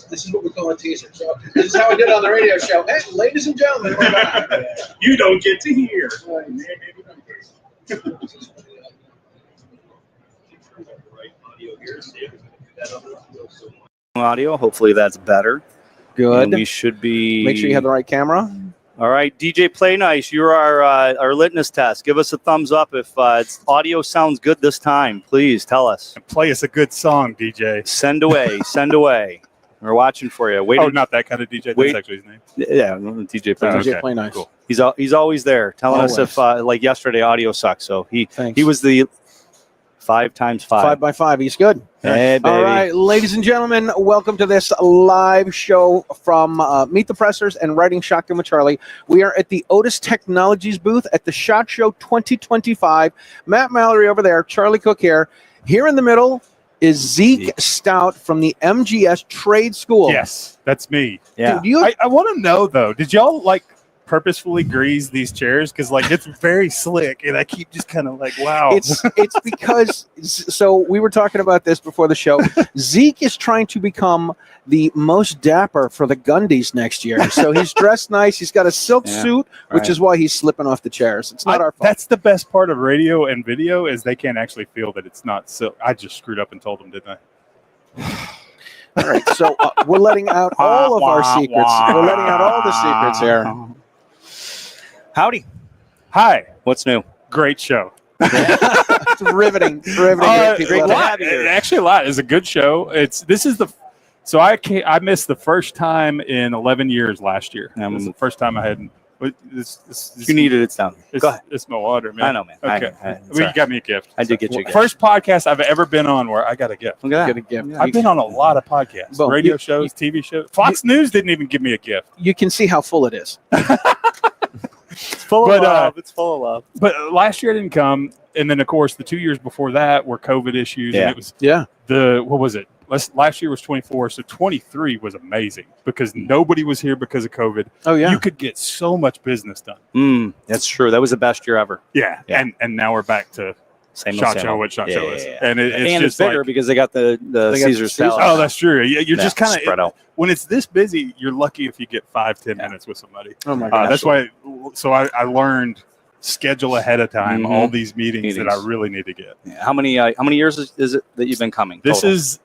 This is what we call a teaser. So this is how I did it on the radio show. Hey, ladies and gentlemen, we're back. You don't get to hear. Audio. Hopefully that's better. Good. And we should be. Make sure you have the right camera. All right, DJ Play Nice, you're our litmus test. Give us a thumbs up if audio sounds good this time. Please tell us. Play us a good song, DJ. Send away, send away. We're watching for you. Wait. Oh, not that kind of DJ. That's actually his name. Yeah, DJ Play Nice. DJ Play Nice. Cool. He's always there, telling us if like yesterday audio sucks. So he was the 5 times 5. 5x5. He's good. Hey, baby. All right, ladies and gentlemen, welcome to this live show from Meet the Pressers and Riding Shotgun with Charlie. We are at the Otis Technologies booth at the SHOT Show 2025. Matt Mallory over there, Charlie Cook here. Here in the middle is Zeke Stout from the MGS Trade School. Yes, that's me. Yeah. Dude, I want to know, though, did y'all purposefully grease these chairs? Because it's very slick, and I keep just kind of wow. It's because, so we were talking about this before the show. Zeke is trying to become the most dapper for the Gundies next year. So he's dressed nice. He's got a silk suit, which is why he's slipping off the chairs. It's not our fault. That's the best part of radio and video is they can't actually feel that it's not silk. I just screwed up and told them, didn't I? All right, so we're letting out all of our secrets. We're letting out all the secrets here. Howdy. Hi. What's new? Great show. It's riveting. Great to have you. Actually, a lot. It's a good show. So I missed the first time in 11 years last year. It was the first time I hadn't. You needed it down. Go ahead. It's my water, man. I know, man. Okay. You got me a gift. I did get you a gift. First podcast I've ever been on where I got a gift. Look at that. Get a gift. I've been on a lot of podcasts, radio shows, TV shows. Fox News didn't even give me a gift. You can see how full it is. It's full of love. It's full of love. But last year I didn't come, and then of course the 2 years before that were COVID issues. Yeah. And it was what was it? Last year was 24, so 23 was amazing because nobody was here because of COVID. Oh yeah, you could get so much business done. That's true. That was the best year ever. Yeah. And now we're back to SHOT Show what SHOT Show is, and it's just bigger because they got the Caesar salad. Oh, that's true. You're just kind of spread out. When it's this busy, you're lucky if you get 5-10 minutes with somebody. Oh my gosh. That's why. So I learned schedule ahead of time all these meetings that I really need to get. Yeah. How many years is it that you've been coming? This is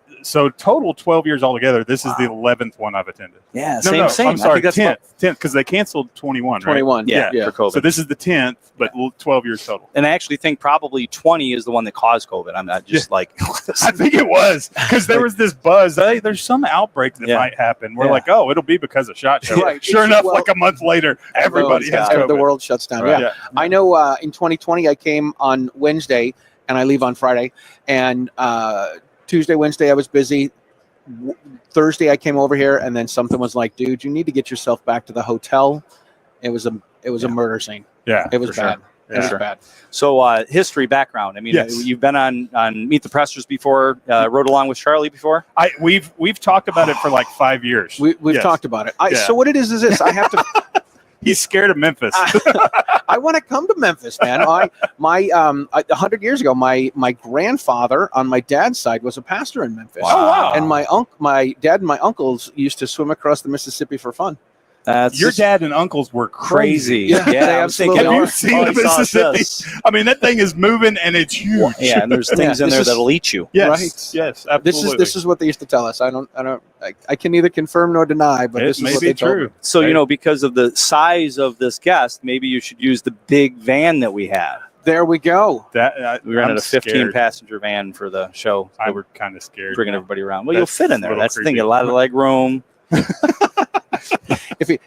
total 12 years altogether. This is the 11th one I've attended. Yeah, same. I'm sorry, I think 10th because they canceled 21. 21. Right? Yeah, for COVID. So this is the 10th, but 12 years total. And I actually think probably 20 is the one that caused COVID. I'm not just I think it was because there was this buzz. Hey, there's some outbreak that might happen. We're like, oh, it'll be because of SHOT Show. Right. Sure enough, like a month later, everybody has COVID. The world shuts down. Right. Yeah. I know in 2020 I came on Wednesday and I leave on Friday. And Tuesday, Wednesday I was busy. Thursday I came over here and then something was like, dude, you need to get yourself back to the hotel. It was a murder scene. Yeah, it was bad. Sure. It was bad. So history background. I mean, you've been on Meet the Pressers before, rode along with Charlie before. We've talked about it for like 5 years. We've talked about it. So what it is this? I have to. He's scared of Memphis. I want to come to Memphis, man. 100 years ago, my grandfather on my dad's side was a pastor in Memphis. Wow. And my dad and my uncles used to swim across the Mississippi for fun. Your dad and uncles were crazy. Yeah, they I was thinking, absolutely Have you are. seen the Mississippi? I mean, that thing is moving and it's huge. Yeah, and there's things in this there is- that'll eat you. Yes, Right. yes, absolutely. This is what they used to tell us. I can neither confirm nor deny, but it this is may what be they told true. me. So, Right. because of the size of this guest, maybe you should use the big van that we have. There we go. That We rented I'm a 15 scared. passenger van for the show. So I'm we're kind of scared. bringing now. everybody around. Well, you'll That's fit in a there. little That's the thing. creepy. A lot of leg room. If it,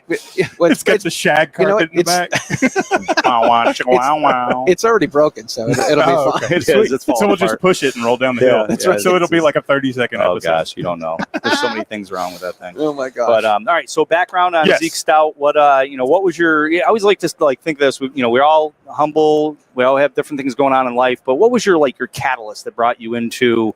well, It's got the shag you know carpet what, in the back. Wow, wow, wow, wow. it's already broken, so it'll be Oh, fine. okay. It is. Sweet. It's falling So we'll just apart. push it and roll down the Yeah, hill. that's right. So it'll be like a 30-second Oh, episode. gosh, you don't know. There's so many things wrong with that thing. Oh my gosh. But all right. So background on Yes. Zeke Stout. What what was your? I always like to think this. We're all humble. We all have different things going on in life. But what was your catalyst that brought you into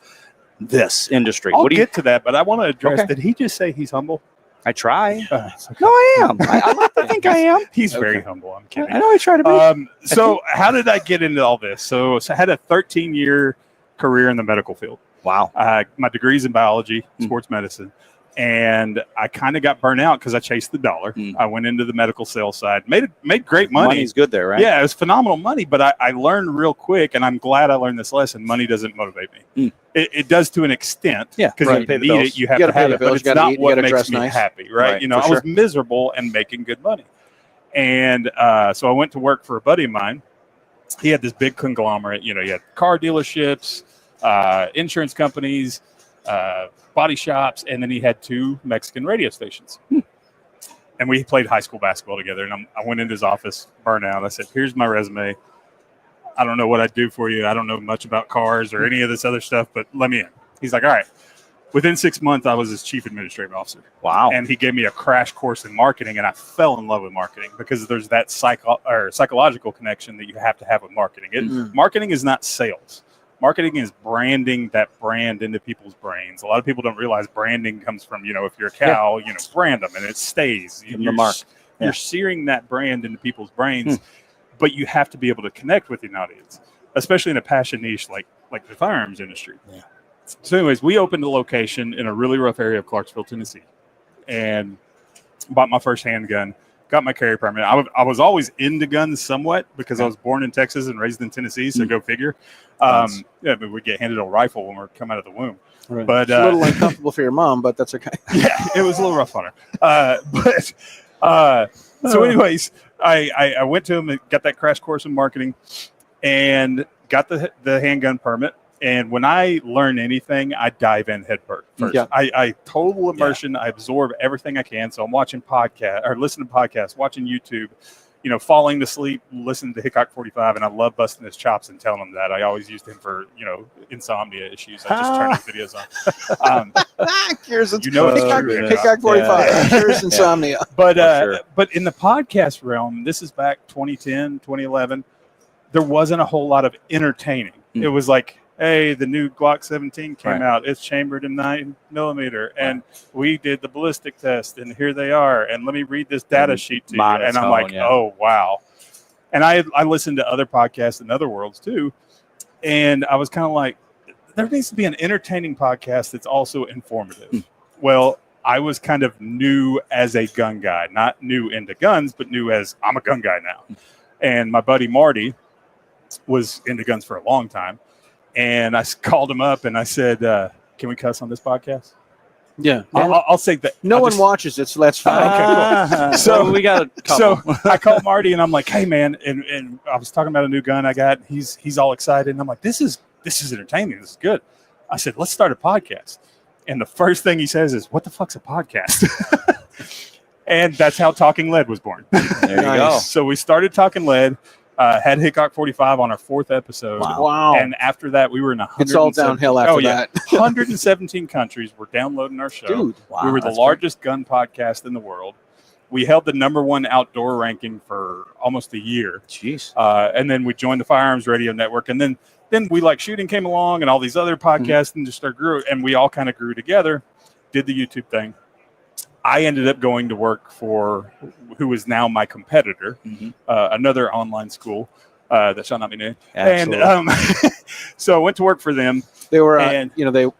this industry? I'll What do you? get to that, but I want to address, Okay. did he just say he's humble? I try. It's okay. No, I am. I like to think I am. He's very Okay. humble. I'm kidding. I know I try to be. So how did I get into all this? So I had a 13-year career in the medical field. Wow. My degree's in biology, sports medicine, and I kind of got burnt out because I chased the dollar. I went into the medical sales side, made great money. Money's good there, right? Yeah, it was phenomenal money, but I learned real quick, and I'm glad I learned this lesson. Money doesn't motivate me. It does to an extent. Yeah, because right. you Pay the need bills. it. You have You gotta to have pay the it, but bills, it's you gotta not eat, you what gotta makes dress me nice. happy, right? Right, You know, for I was sure. miserable and making good money. And so I went to work for a buddy of mine. He had this big conglomerate. You had car dealerships, insurance companies, body shops, and then he had 2 Mexican radio stations. And we played high school basketball together. And I went into his office, burnt out. I said, "Here's my resume. I don't know what I'd do for you. I don't know much about cars or any of this other stuff, but let me in." He's like, "All right." Within 6 months, I was his chief administrative officer. Wow. And he gave me a crash course in marketing, and I fell in love with marketing because there's that psychological connection that you have to have with marketing. Marketing is not sales. Marketing is branding that brand into people's brains. A lot of people don't realize branding comes from, if you're a cow, brand them and it stays. Give them the mark. You're searing that brand into people's brains, but you have to be able to connect with an audience, especially in a passion niche like the firearms industry. Yeah. So anyways, we opened a location in a really rough area of Clarksville, Tennessee, and bought my first handgun, got my carry permit. I was always into guns somewhat because I was born in Texas and raised in Tennessee, so go figure. Nice. But we get handed a rifle when we come out of the womb. Right. But It's a little uncomfortable for your mom, but that's okay. yeah, it was a little rough on her. So anyways, I went to him and got that crash course in marketing and got the handgun permit. And when I learn anything, I dive in head first. Yeah. I total immersion. I absorb everything I can. So I'm watching podcasts or listening to podcasts, watching YouTube, falling to sleep, listening to Hickok 45. And I love busting his chops and telling him that. I always used him for, insomnia issues. I just turn his videos on. Cures You know it's Hickok, true, Hickok 45. Cures insomnia. But sure. but in the podcast realm, this is back 2010, 2011, there wasn't a whole lot of entertaining. It was like, hey, the new Glock 17 came out. It's chambered in 9mm, and we did the ballistic test, and here they are. And let me read this data sheet to you. And I'm like, oh, wow. And I listened to other podcasts in other worlds too, and I was kind of like, there needs to be an entertaining podcast that's also informative. Well, I was kind of new as a gun guy, not new into guns, but new as I'm a gun guy now. And my buddy Marty was into guns for a long time. And I called him up and I said, can we cuss on this podcast? Yeah. I'll say that. No one watches it, so that's fine. Okay, cool. So we got a couple. So I called Marty and I'm like, hey, man. And I was talking about a new gun I got. He's all excited. And I'm like, this is entertaining. This is good. I said, let's start a podcast. And the first thing he says is, what the fuck's a podcast? And that's how Talking Lead was born. There you go. So we started Talking Lead. Had Hickok 45 on our 4th episode. Wow. And after that, we were in 100. It's all downhill after that. 117 countries were downloading our show. Dude. Wow, we were the that's largest gun podcast in the world. We held the #1 outdoor ranking for almost a year. Jeez. And then we joined the Firearms Radio Network. And then we shooting came along and all these other podcasts and just grew. And we all kind of grew together, did the YouTube thing. I ended up going to work for who is now my competitor, another online school that shall not be named. Absolutely. And so I went to work for them. They were, And-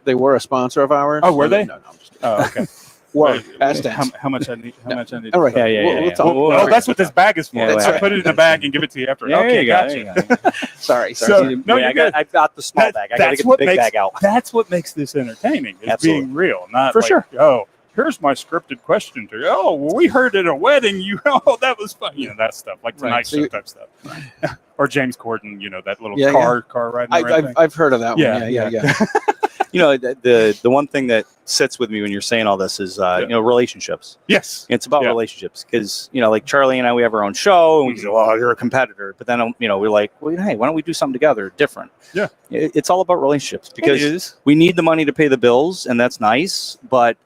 they were a sponsor of ours. Oh, were they? No, I'm just kidding. Oh, okay. Word. Wait, Past tense. how much I need? How much I need? All right. Yeah. We'll talk. Oh, that's what this bag is for. Yeah, I put it in the bag and give it to you after. There Okay, you go. gotcha. There you go. Sorry. So- No, Wait, you're good. I've got the small bag. I got to get the big bag out. That's what makes this entertaining. Is Absolutely. being real, not For like, sure. oh, here's my scripted question to you. Oh, well, we heard at a wedding. Oh, that was fun. That stuff, like Right, Tonight so Show you- type stuff. Or James Corden, that little Yeah, car riding around thing. I've heard of that Yeah, one. Yeah. The one thing that sits with me when you're saying all this is relationships. Yes. It's about Yeah. relationships because like Charlie and I, we have our own show, and we Mhm. say, "Well, you're a competitor," but then we're like, "Well, hey, why don't we do something together, different?" Yeah. It's all about relationships It because is. we need the money to pay the bills, and that's nice. But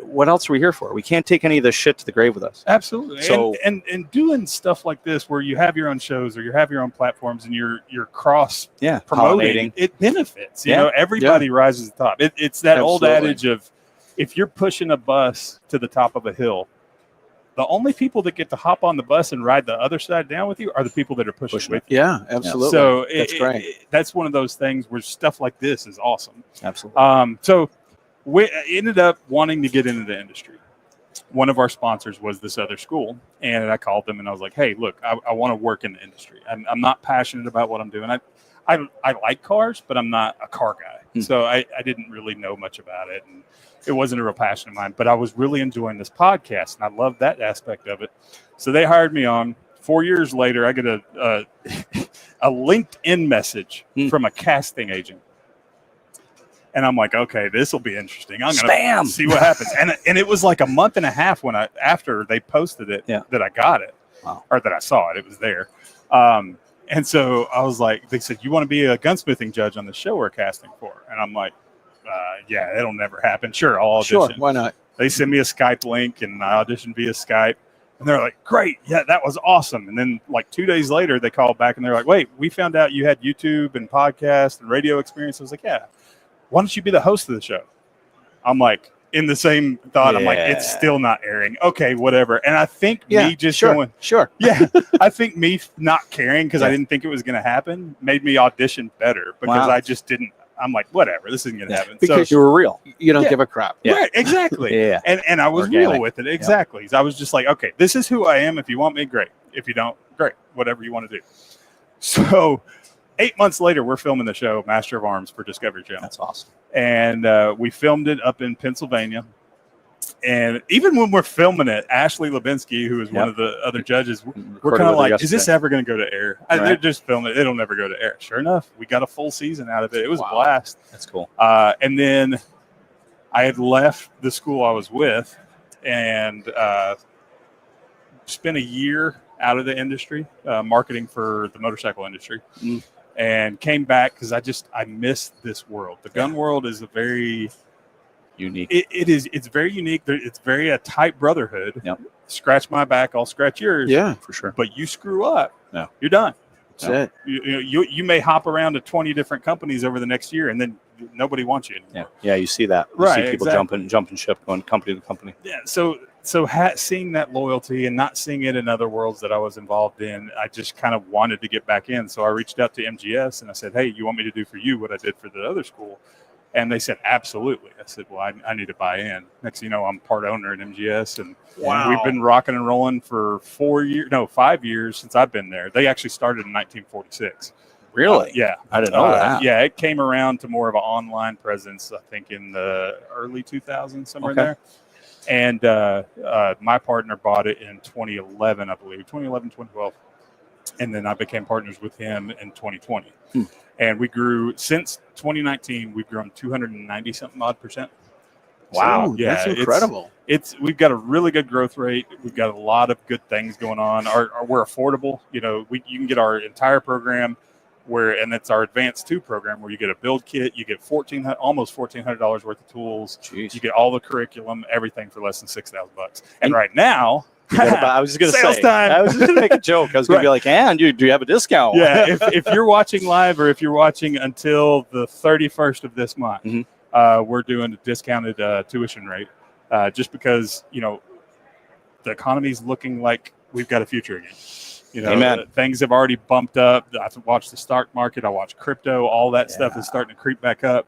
what else are we here for? We can't take any of this shit to the grave with us. Absolutely. So- and doing stuff like this where you have your own shows or you have your own platforms and you're cross Yeah, promoting, it benefits. Yeah. Everybody rises to the top. It's that old Absolutely. adage of if you're pushing a bus to the top of a hill, the only people that get to hop on the bus and ride the other side down with you are the people that are pushing with you. Yeah, absolutely. So That's great. that's one of those things where stuff like this is awesome. Absolutely. So we ended up wanting to get into the industry. One of our sponsors was this other school, and I called them and I was like, "Hey, look, I want to work in the industry. I'm not passionate about what I'm doing. I like cars, but I'm not a car guy. So I didn't really know much about it, and it wasn't a real passion of mine. But I was really enjoying this podcast, and I loved that aspect of it. So they hired me on. 4 years later, I get a a LinkedIn message from a casting agent. And I'm like, okay, this will be interesting. I'm gonna Spam! see what happens. And it was like a month and a half after they posted it that I got it. Wow. Or that I saw it. It was there. And so I was like, they said, you want to be a gunsmithing judge on the show we're casting for? And I'm like, yeah, it'll never happen. Sure, I'll audition. Sure, why not? They send me a Skype link and I auditioned via Skype. And they're like, great, yeah, that was awesome. And then like 2 days later, they called back and they're like, wait, we found out you had YouTube and podcast and radio experience. I was like, yeah. Why don't you be the host of the show? I'm like, in the same thought, I'm like, it's still not airing. Okay, whatever. And I think me just going, yeah, I think me not caring because I didn't think it was going to happen made me audition better because I just didn't. I'm like, whatever, this isn't going to happen. Because you were real. You don't give a crap. Right, exactly. Yeah. And I was Organic. real with it. Exactly. So I was just like, okay, this is who I am. If you want me, great. If you don't, great. Whatever you want to do. So 8 months later, we're filming the show Master of Arms for Discovery Channel. That's awesome. And we filmed it up in Pennsylvania. And even when we're filming it, Ashley Lebinsky, who is one of the other judges, we're kind of like, is this ever going to go to air? They're just filming it. It'll never go to air. Sure enough, we got a full season out of it. It was a blast. That's cool. And then I had left the school I was with and spent a year out of the industry, marketing for the motorcycle industry. And came back because I missed this world. The gun world is a very unique. It's very unique. It's very a tight brotherhood. Yep. Scratch my back, I'll scratch yours. Yeah, for sure. But you screw up, No. you're done. That's it. You may hop around to 20 different companies over the next year, and then nobody wants you anymore. Yeah, you see that. You Right, see people jumping ship, going company to company. Yeah. So seeing that loyalty and not seeing it in other worlds that I was involved in, I just kind of wanted to get back in. So I reached out to MGS and I said, hey, you want me to do for you what I did for the other school? And they said, absolutely. I said, well, I need to buy in. Next thing you know, I'm part owner at MGS. And we've been rocking and rolling for 5 years since I've been there. They actually started in 1946. Really? Yeah. I didn't know that. Yeah, it came around to more of an online presence, I think, in the early 2000s, somewhere in there. And my partner bought it in 2011, I believe, 2012. And then I became partners with him in 2020. And we grew, since 2019, we've grown 290-something odd %. Wow, So, yeah, that's incredible. We've got a really good growth rate. We've got a lot of good things going on. We're affordable. You can get our entire program and it's our Advanced 2 program where you get a build kit, you get almost $1,400 worth of tools. Jeez. You get all the curriculum, everything for less than $6,000. And right now, I was just going to sales say, time. I was just going to make a joke. I was going to be like, and do you have a discount? Yeah, if you're watching live or if you're watching until the 31st of this month, we're doing a discounted tuition rate just because, the economy's looking like we've got a future again. Amen. Things have already bumped up. I've watched the stock market. I watch crypto. All that stuff is starting to creep back up.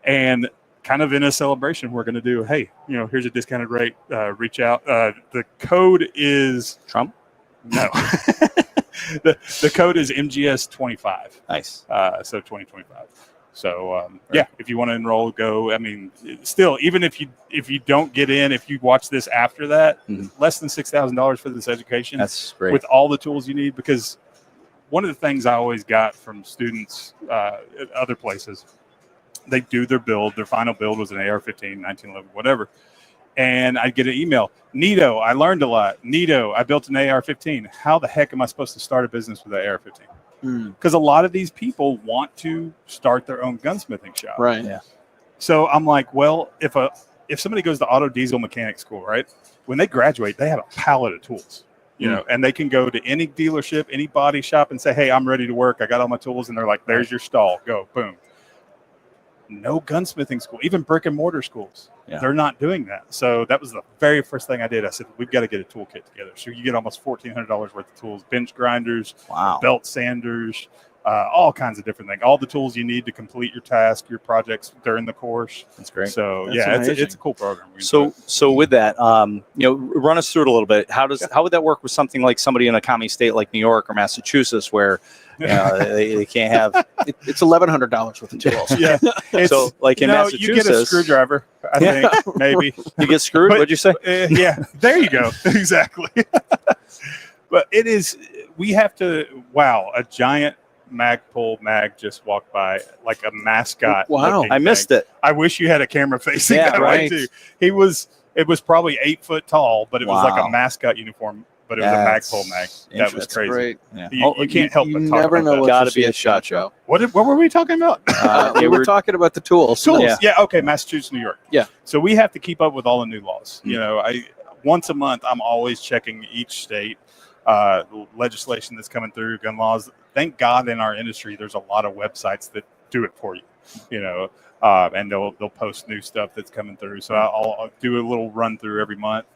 And kind of in a celebration, we're going to do, hey, here's a discounted rate. Reach out. The code is Trump. No, the code is MGS 25. Nice. So 2025. So if you want to enroll, go. I mean, still, even if you don't get in, if you watch this after that, less than $6,000 for this education. That's great. With all the tools you need, because one of the things I always got from students at other places, they do their build. Their final build was an AR-15, 1911, whatever. And I'd get an email. Nito, I learned a lot. Nito, I built an AR-15. How the heck am I supposed to start a business with an AR-15? Because a lot of these people want to start their own gunsmithing shop. Right. Yeah. So I'm like, well, if somebody goes to auto diesel mechanic school, right, when they graduate, they have a pallet of tools, and they can go to any dealership, any body shop and say, hey, I'm ready to work. I got all my tools. And they're like, there's your stall. Go. Boom. No gunsmithing school, even brick and mortar schools. Yeah. They're not doing that. So that was the very first thing I did. I said, we've got to get a toolkit together. So you get almost $1,400 worth of tools, bench grinders, belt sanders, all kinds of different things. All the tools you need to complete your task, your projects during the course. That's great. So That's it's a cool program. So with that, run us through it a little bit. How would that work with something like somebody in a commie state like New York or Massachusetts where they can't have it's $1,100 worth of tools. Yeah. So like in Massachusetts, you get a screwdriver, I think, maybe. You get screwed? What'd you say? Yeah, there you go. Exactly. But we have to, a giant Magpul mag just walked by like a mascot. Wow. I missed it. I wish you had a camera facing that way too. It was probably 8 foot tall, but it was like a mascot uniform, but it was a Magpul mag. That was crazy. Great. Yeah. You can't help but you talk never about know that. what Gotta to be see a at SHOT Show. What were we talking about? We were talking about the tools. Tools. Yeah. Okay. Massachusetts, New York. Yeah. So we have to keep up with all the new laws. Once a month, I'm always checking each state legislation that's coming through, gun laws. Thank God in our industry, there's a lot of websites that do it for you, and they'll post new stuff that's coming through. So I'll do a little run through every month.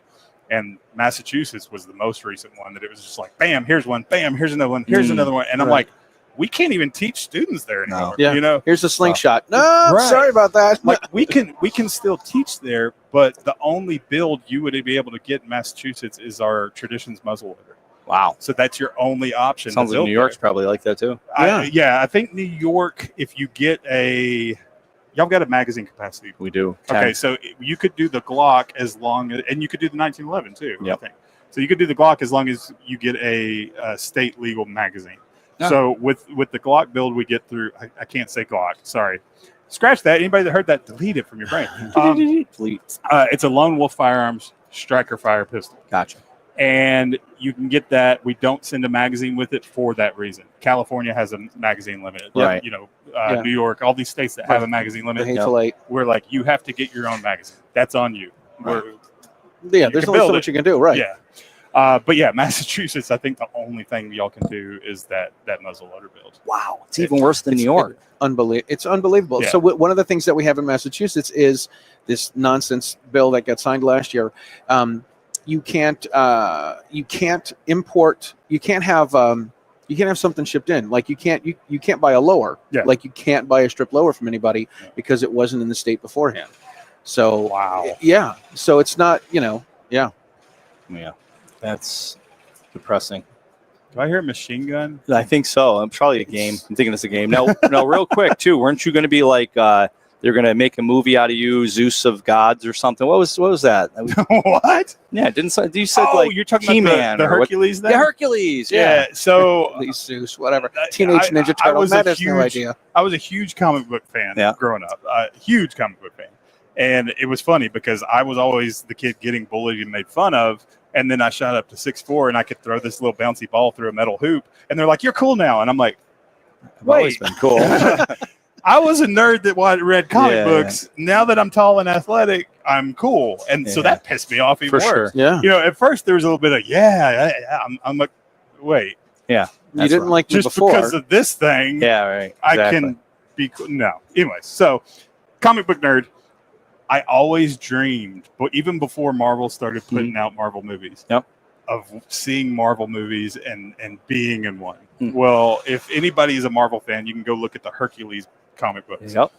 And Massachusetts was the most recent one that it was just like, bam, here's one, bam, here's another one, here's another one. And I'm like, we can't even teach students there anymore. Yeah. Here's a slingshot. No, sorry about that. Like we can still teach there, but the only build you would be able to get in Massachusetts is our Traditions muzzleloader. Wow. So that's your only option. Sounds like New York's probably like that too. I think New York, if you get y'all got a magazine capacity. We do. Okay, so you could do the Glock and you could do the 1911 too. Yep. I think. So you could do the Glock as long as you get a state legal magazine. So with the Glock build we get through, I can't say Glock, sorry. Scratch that. Anybody that heard that, delete it from your brain. It's a Lone Wolf Firearms striker fire pistol. Gotcha. And you can get that. We don't send a magazine with it for that reason. California has a magazine limit. Right. New York, all these states that have a magazine limit. The Hateful Eight. We're like, you have to get your own magazine. That's on you. There's only so much you can do, right? Yeah. But Massachusetts, I think the only thing y'all can do is that muzzleloader build. Wow. It's even worse than New York. It's unbelievable. Yeah. So one of the things that we have in Massachusetts is this nonsense bill that got signed last year. You can't import. You can't have something shipped in. Like you can't buy a lower. Yeah. Like you can't buy a strip lower from anybody because it wasn't in the state beforehand. So yeah. So it's not. Yeah. That's depressing. Do I hear a machine gun? I think so. I'm probably a game. I'm thinking it's a game. No, real quick too. Weren't you going to be like? They're going to make a movie out of you, Zeus of Gods or something. What was that? What? Yeah, you said like you're talking He-Man about the Hercules what? thing? The Hercules, yeah. So Zeus, whatever. Teenage Ninja Turtles. That has no idea. I was a huge comic book fan growing up. Huge comic book fan. And it was funny because I was always the kid getting bullied and made fun of. And then I shot up to 6'4" and I could throw this little bouncy ball through a metal hoop. And they're like, "You're cool now." And I'm like, I've always been cool. I was a nerd that read comic books. Now that I'm tall and athletic, I'm cool. And so that pissed me off even worse. Sure. Yeah. At first there was a little bit of, I'm like, wait. Yeah. You didn't like me just before. because of this thing. Yeah, right. Exactly. I can be cool. No. Anyways, so comic book nerd. I always dreamed, but even before Marvel started putting out Marvel movies, of seeing Marvel movies and being in one. Well, if anybody's a Marvel fan, you can go look at the Hercules comic books. Yep.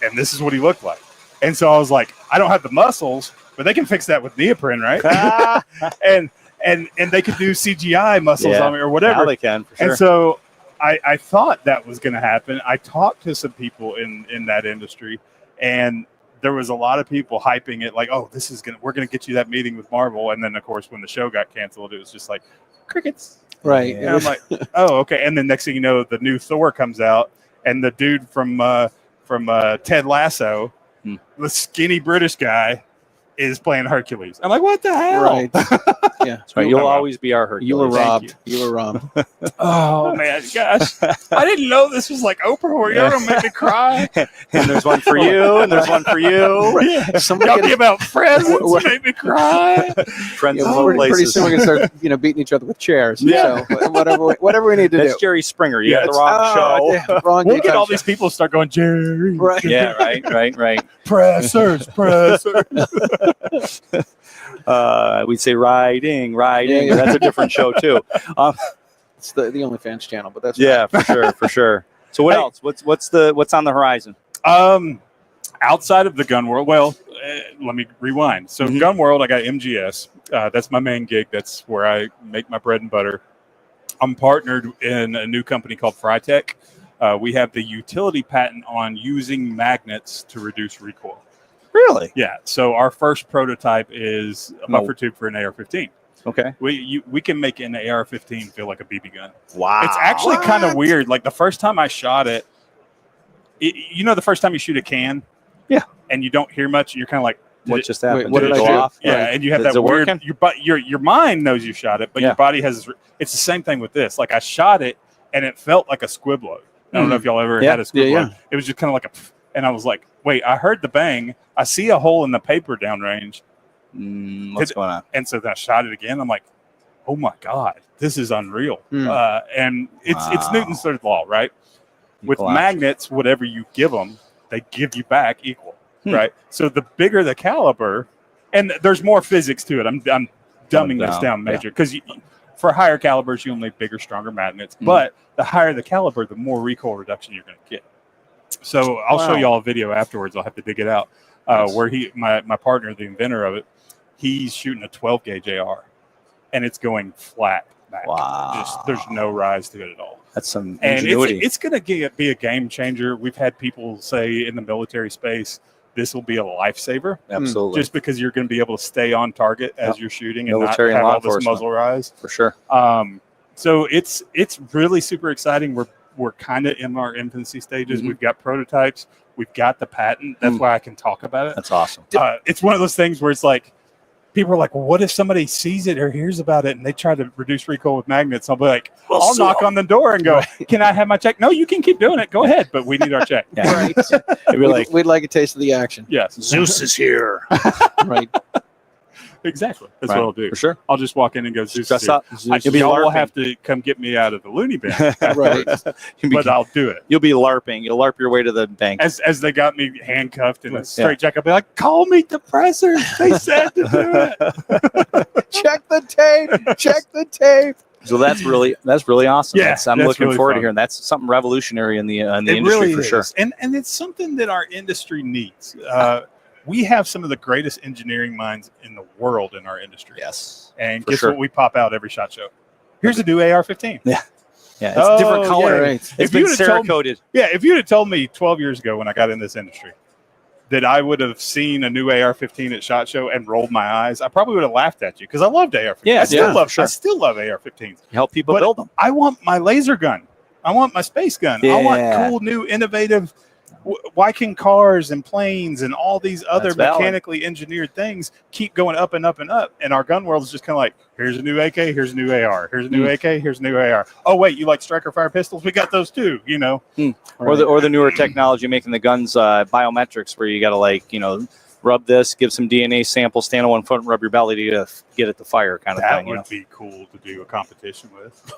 And this is what he looked like. And so I was like, I don't have the muscles, but they can fix that with neoprene, right? and they could do CGI muscles on me or whatever. Now they can, for sure. And so I thought that was going to happen. I talked to some people in that industry, and there was a lot of people hyping it like, oh, we're going to get you that meeting with Marvel. And then, of course, when the show got canceled, it was just like crickets. Right. And I'm like, oh, okay. And then next thing you know, the new Thor comes out, and the dude from Ted Lasso, the skinny British guy, is playing Hercules. I'm like, what the hell? Right. Yeah. That's right. You'll always be our Hercules. You were Thank robbed. You were robbed. Oh man, gosh! I didn't know this was like Oprah, where you're gonna make me cry. And there's one for you, and there's one for you. Yeah. Somebody Y'all get- give out friends, make me cry. Friends Yeah, in low pretty places. soon we're gonna start, beating each other with chairs. Yeah. So whatever we need to That's do. Jerry Springer. You Yeah, got the wrong show. Yeah, wrong We'll get daytime all show. these people start going, Jerry. Right. Yeah, right. Pressers. We'd say riding. Yeah. That's a different show too. It's the OnlyFans channel, but that's Yeah, for sure. So what Hey. else? What's on the horizon? Outside of the gun world, let me rewind. So Mhm. gun world, I got MGS. That's my main gig. That's where I make my bread and butter. I'm partnered in a new company called Frytech. We have the utility patent on using magnets to reduce recoil. Really? Yeah. So our first prototype is a buffer tube for an AR-15. Okay. We can make an AR-15 feel like a BB gun. Wow. It's actually kind of weird. Like the first time I shot it, the first time you shoot a can, Yeah, and you don't hear much, you're kind of like, what just happened? what Did did it I go do? off? yeah, Right. and you have Is that it weird. working? Your mind knows you shot it, but Yeah. your body has. It's the same thing with this. Like I shot it, and it felt like a squib load. I don't know if y'all ever Yeah. had a squib Yeah, load. It was just kind of like and I was like, wait, I heard the bang. I see a hole in the paper downrange, What's going on? and so then I shot it again. I'm like, oh my god, this is unreal. Mm. And it's Wow. Newton's third law, right? With Equal magnets, whatever you give them, they give you back equal, Hmm. right? So the bigger the caliber, and there's more physics to it. I'm dumbing this down major because for higher calibers, you only bigger, stronger magnets. But the higher the caliber, the more recoil reduction you're going to get. So I'll show you all a video afterwards. I'll have to dig it out where my partner, the inventor of it, he's shooting a 12 gauge AR, and it's going flat back. Wow. There's no rise to it at all. That's some And ingenuity. it's going to be a game changer. We've had people say in the military space, this will be a lifesaver. Absolutely. Just because you're going to be able to stay on target as you're shooting and Military not and have law all this enforcement. muzzle rise. For sure. So it's really super exciting. We're kind of in our infancy stages. Mhm. We've got prototypes. We've got the patent. That's why I can talk about it. That's awesome. It's one of those things where it's like, people are like, well, what if somebody sees it or hears about it and they try to reduce recoil with magnets? I'll be like, I'll knock on the door and go, can I have my check? No, you can keep doing it. Go ahead, but we need our check. Yeah. Right. It'd be like, We'd like a taste of the action. Yes, Zeus is here. Right. exactly. That's Right. what I'll do. For sure. I'll just walk in and go, Zeus Dress is here. up. You'll You'll be will LARPing. have to come get me out of the loony bin, Right. You'll be, but I'll do it. you'll be LARPing. You'll LARP your way to the bank. As they got me handcuffed in a straight jacket, I'll be like, call me depressors. They said to do it. Check the tape. Check the tape. So that's really awesome. Yeah, I'm that's looking really forward to fun. hearing. That's something revolutionary in the It industry really for is. sure. And it's something that our industry needs. We have some of the greatest engineering minds in the world in our industry. Yes. And For guess sure. what we pop out every SHOT Show? Here's a new AR-15. Yeah, it's Oh, different color. yeah. Right. It's If been you'd have told me- Cerakoted. Yeah, if you'd have told me 12 years ago when I got in this industry that I would have seen a new AR-15 at SHOT Show and rolled my eyes, I probably would have laughed at you because I loved AR-15. Yeah, I still yeah, love sure. I still love AR-15s. Help people But build them. I want my laser gun. I want my space gun. I want Yeah. cool, new, innovative. Why can cars and planes and all these other That's valid. mechanically engineered things keep going up and up and up? And our gun world is just kind of like, here's a new AK, here's a new AR, here's a new AK, here's a new AR. Oh wait, you like striker fire pistols? We got those too. You know, Or the newer technology making the guns biometrics, where you got to rub this, give some DNA sample, stand on one foot, and rub your belly to get it to fire, kind of that thing. would be cool to do a competition with.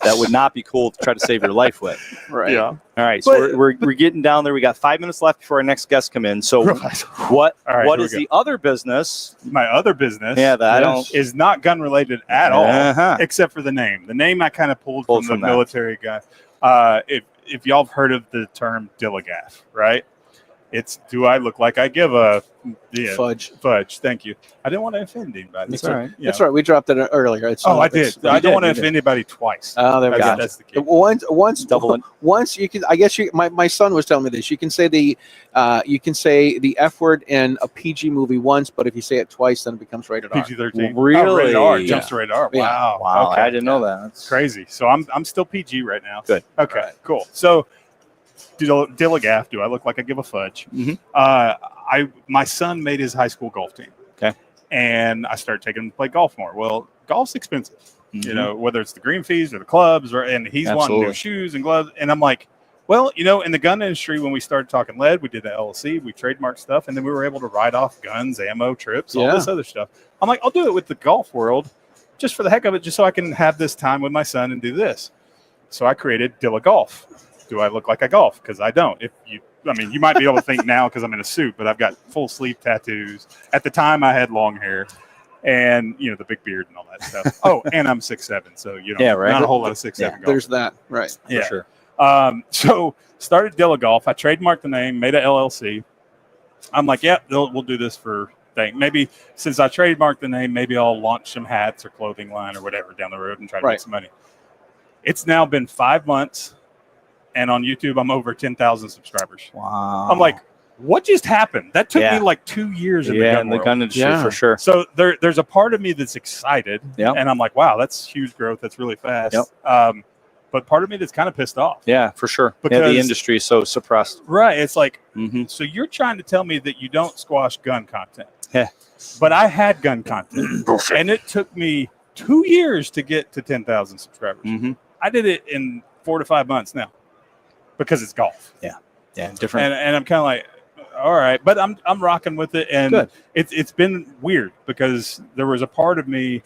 That would not be cool to try to save your life with. Right. Yeah. All right, so But- we're getting down there. We got 5 minutes left before our next guest come in. So what All right, what here is we the other business? My other business, Yeah, that I don't. is not gun related at all, Uh-huh. except for the name. The name I kind of pulled Pulled from the from that. military guy. If y'all have heard of the term Dilligaff, right? It's do I look like I give a Fudge. Fudge. Thank you. I didn't want to offend anybody. That's all right. That's right. We dropped it earlier. It's Oh, I did. I don't want to you did. offend anybody twice. Oh, there we go. That's the key. Once you can, I guess my son was telling me this. You can say the F word in a PG movie once, but if you say it twice, then it becomes rated R. PG-13. Really? Oh, rated R. Yeah. Jumps to rated R. Yeah. Wow. Wow, Okay. I didn't know that. That's Crazy. So I'm still PG right now. Good. Okay. Right. Cool. So Dilligaff, do I look like I give a fudge? Mhm. My son made his high school golf team. Okay. And I started taking him to play golf more. Well, golf's expensive. Mhm. You know, whether it's the green fees or the clubs, and he's wanting Absolutely. new shoes and gloves. And I'm like, well, in the gun industry, when we started talking lead, we did the LLC, we trademarked stuff, and then we were able to write off guns, ammo, trips, all this other stuff. I'm like, I'll do it with the golf world just for the heck of it, just so I can have this time with my son and do this. So I created Dilla Golf. Do I look like I golf? Because I don't. You might be able to think now because I'm in a suit, but I've got full sleeve tattoos. At the time, I had long hair and, the big beard and all that stuff. Oh, and I'm 6'7", so, not a whole lot of 6'7" golf. There's that. Right. Yeah. for sure. So started Dilla Golf. I trademarked the name, made a LLC. I'm like, we'll do this for thing. Maybe since I trademarked the name, maybe I'll launch some hats or clothing line or whatever down the road and try to make some money. It's now been 5 months, and on YouTube, I'm over 10,000 subscribers. Wow. I'm like, what just happened? That took me like 2 years in the gun world. gun industry for sure. So there's a part of me that's excited, Yep. and I'm like, wow, that's huge growth. That's really fast. Yep. But part of me that's kind of pissed off. Yeah, for sure. Because the industry is so suppressed. Right. It's like, Mm-hmm. so you're trying to tell me that you don't squash gun content. Yeah. But I had gun content. And it took me 2 years to get to 10,000 subscribers. Mm-hmm. I did it in 4 to 5 months now because it's golf. Yeah, different. And I'm kind of like, all right, but I'm rocking with it. And Good. It's been weird because there was a part of me,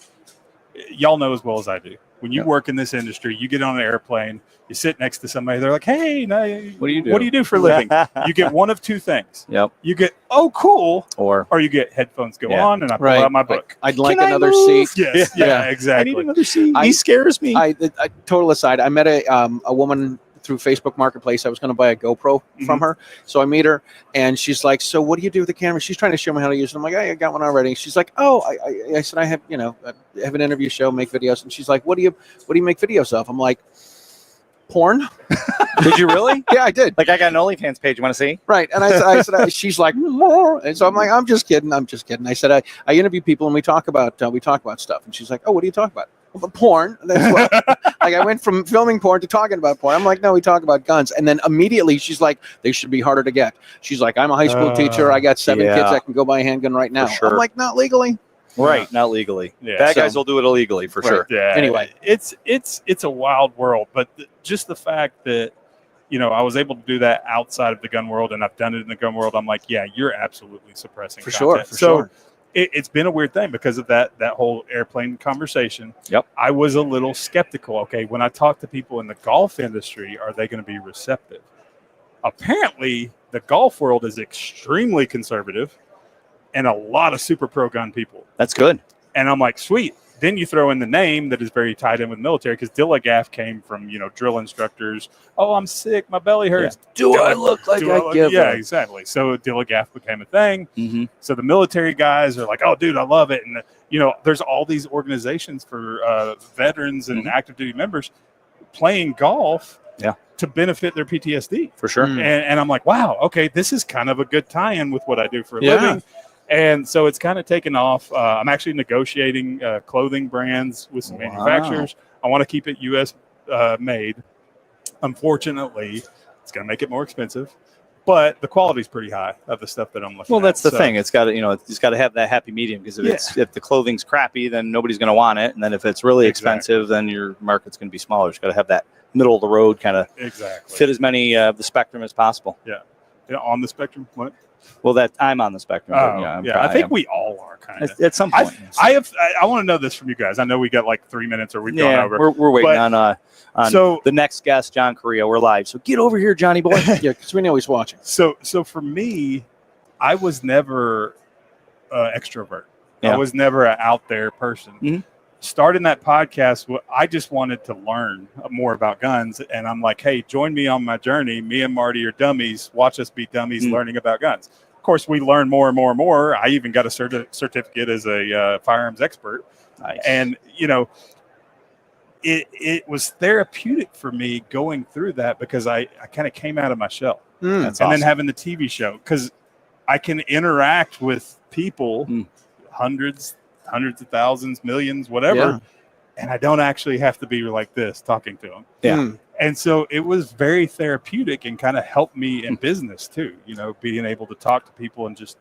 y'all know as well as I do. When you work in this industry, you get on an airplane, you sit next to somebody, they're like, hey, what do you do? What do you do for a living? You get one of two things. Yep. You get, oh, cool, or you get headphones go on, and I pull out my book. I'd like Can I another move? seat. Yes, yeah, I exactly. need another seat. He scares me. Total aside, I met a woman through Facebook Marketplace. I was going to buy a GoPro from her. So I meet her, and she's like, so what do you do with the camera? She's trying to show me how to use it. I'm like, I got one already. She's like, oh, I said, I have, I have an interview show, make videos. And she's like, what do you make videos of? I'm like, porn. Did you really? Yeah, I did. Like, I got an OnlyFans page. You want to see? Right. And I said, she's like, more. And so I'm like, I'm just kidding. I said, I interview people and we talk about stuff. And she's like, oh, what do you talk about? Well, porn. That's what, like, I went from filming porn to talking about porn. I'm like, no, we talk about guns. And then immediately she's like, they should be harder to get. She's like, I'm a high school teacher. I got 7 kids that can go buy a handgun right now. Sure. I'm like, not legally. Right. Not legally. Yeah. Bad guys will do it illegally for sure. Yeah. Anyway. it's a wild world, but just the fact that, I was able to do that outside of the gun world, and I've done it in the gun world. I'm like, yeah, you're absolutely suppressing For content. sure. So it's been a weird thing because of that whole airplane conversation. Yep. I was a little skeptical. Okay, when I talk to people in the golf industry, are they going to be receptive? Apparently, the golf world is extremely conservative and a lot of super pro gun people. That's good. And I'm like, sweet. Then you throw in the name that is very tied in with military because Dilligaff came from, drill instructors. Oh, I'm sick. My belly hurts. Yeah. Do I look like I give Yeah, a- exactly. So Dilligaff became a thing. Mm-hmm. So the military guys are like, oh, dude, I love it. And, there's all these organizations for veterans and active duty members playing golf to benefit their PTSD. For sure. And I'm like, wow, okay, this is kind of a good tie-in with what I do for a living. And so it's kind of taken off. I'm actually negotiating clothing brands with some manufacturers. I want to keep it U.S. Made. Unfortunately, it's going to make it more expensive, but the quality is pretty high of the stuff that I'm looking at. Well, that's the thing. It's got to, it's got to have that happy medium because if the clothing's crappy, then nobody's going to want it, and then if it's really expensive, then your market's going to be smaller. It's got to have that middle of the road kind of fit as many of the spectrum as possible. Yeah, on the spectrum. What? Well, that I'm on the spectrum. But, I think we all are kind of at some point. I want to know this from you guys. I know we got like 3 minutes, or we've gone over. We're waiting on the next guest, John Correia. We're live, so get over here, Johnny boy. Yeah, because we know he's watching. So for me, I was never extrovert. Yeah. I was never an out there person. Mm-hmm. starting that podcast, I just wanted to learn more about guns. And I'm like, hey, join me on my journey. Me and Marty are dummies. Watch us be dummies learning about guns. Of course, we learn more and more and more. I even got a certificate as a firearms expert. Nice. And, you know, it was therapeutic for me going through that because I kind of came out of my shell. That's and awesome. then having the TV show, because I can interact with people, hundreds of thousands, millions, whatever, and I don't actually have to be like this talking to them. Yeah. And so it was very therapeutic and kind of helped me in business too, you know, being able to talk to people and just,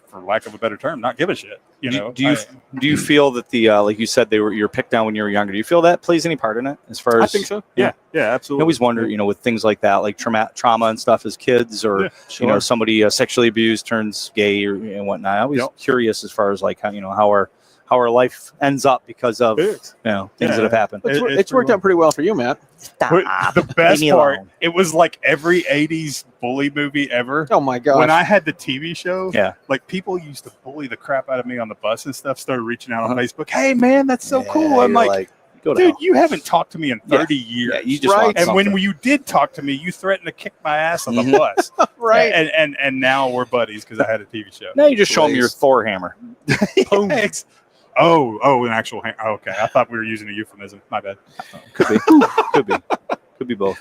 for lack of a better term, not give a shit. Do you feel that the like you said you're picked on when you were younger? Do you feel that plays any part in it? As far as I think so. Yeah, absolutely. I always wonder, you know, with things like that, like trauma and stuff as kids, or you know, somebody sexually abused turns gay or and whatnot. I was curious as far as like how, you know, how our life ends up because of things that have happened. It's worked out pretty well for you, Matt. The best part, it was like every 80s bully movie ever. Oh my god! When I had the TV show, like people used to bully the crap out of me on the bus and stuff. Started reaching out on Facebook. Hey man, that's so cool. I'm like dude, you haven't talked to me in 30 years. Yeah, you just want and something. when you did talk to me, you threatened to kick my ass on the bus. Right. And now we're buddies because I had a TV show. Now you just show them your Thor hammer. Oh, an actual hammer. Oh, okay. I thought we were using a euphemism. My bad. Could be both.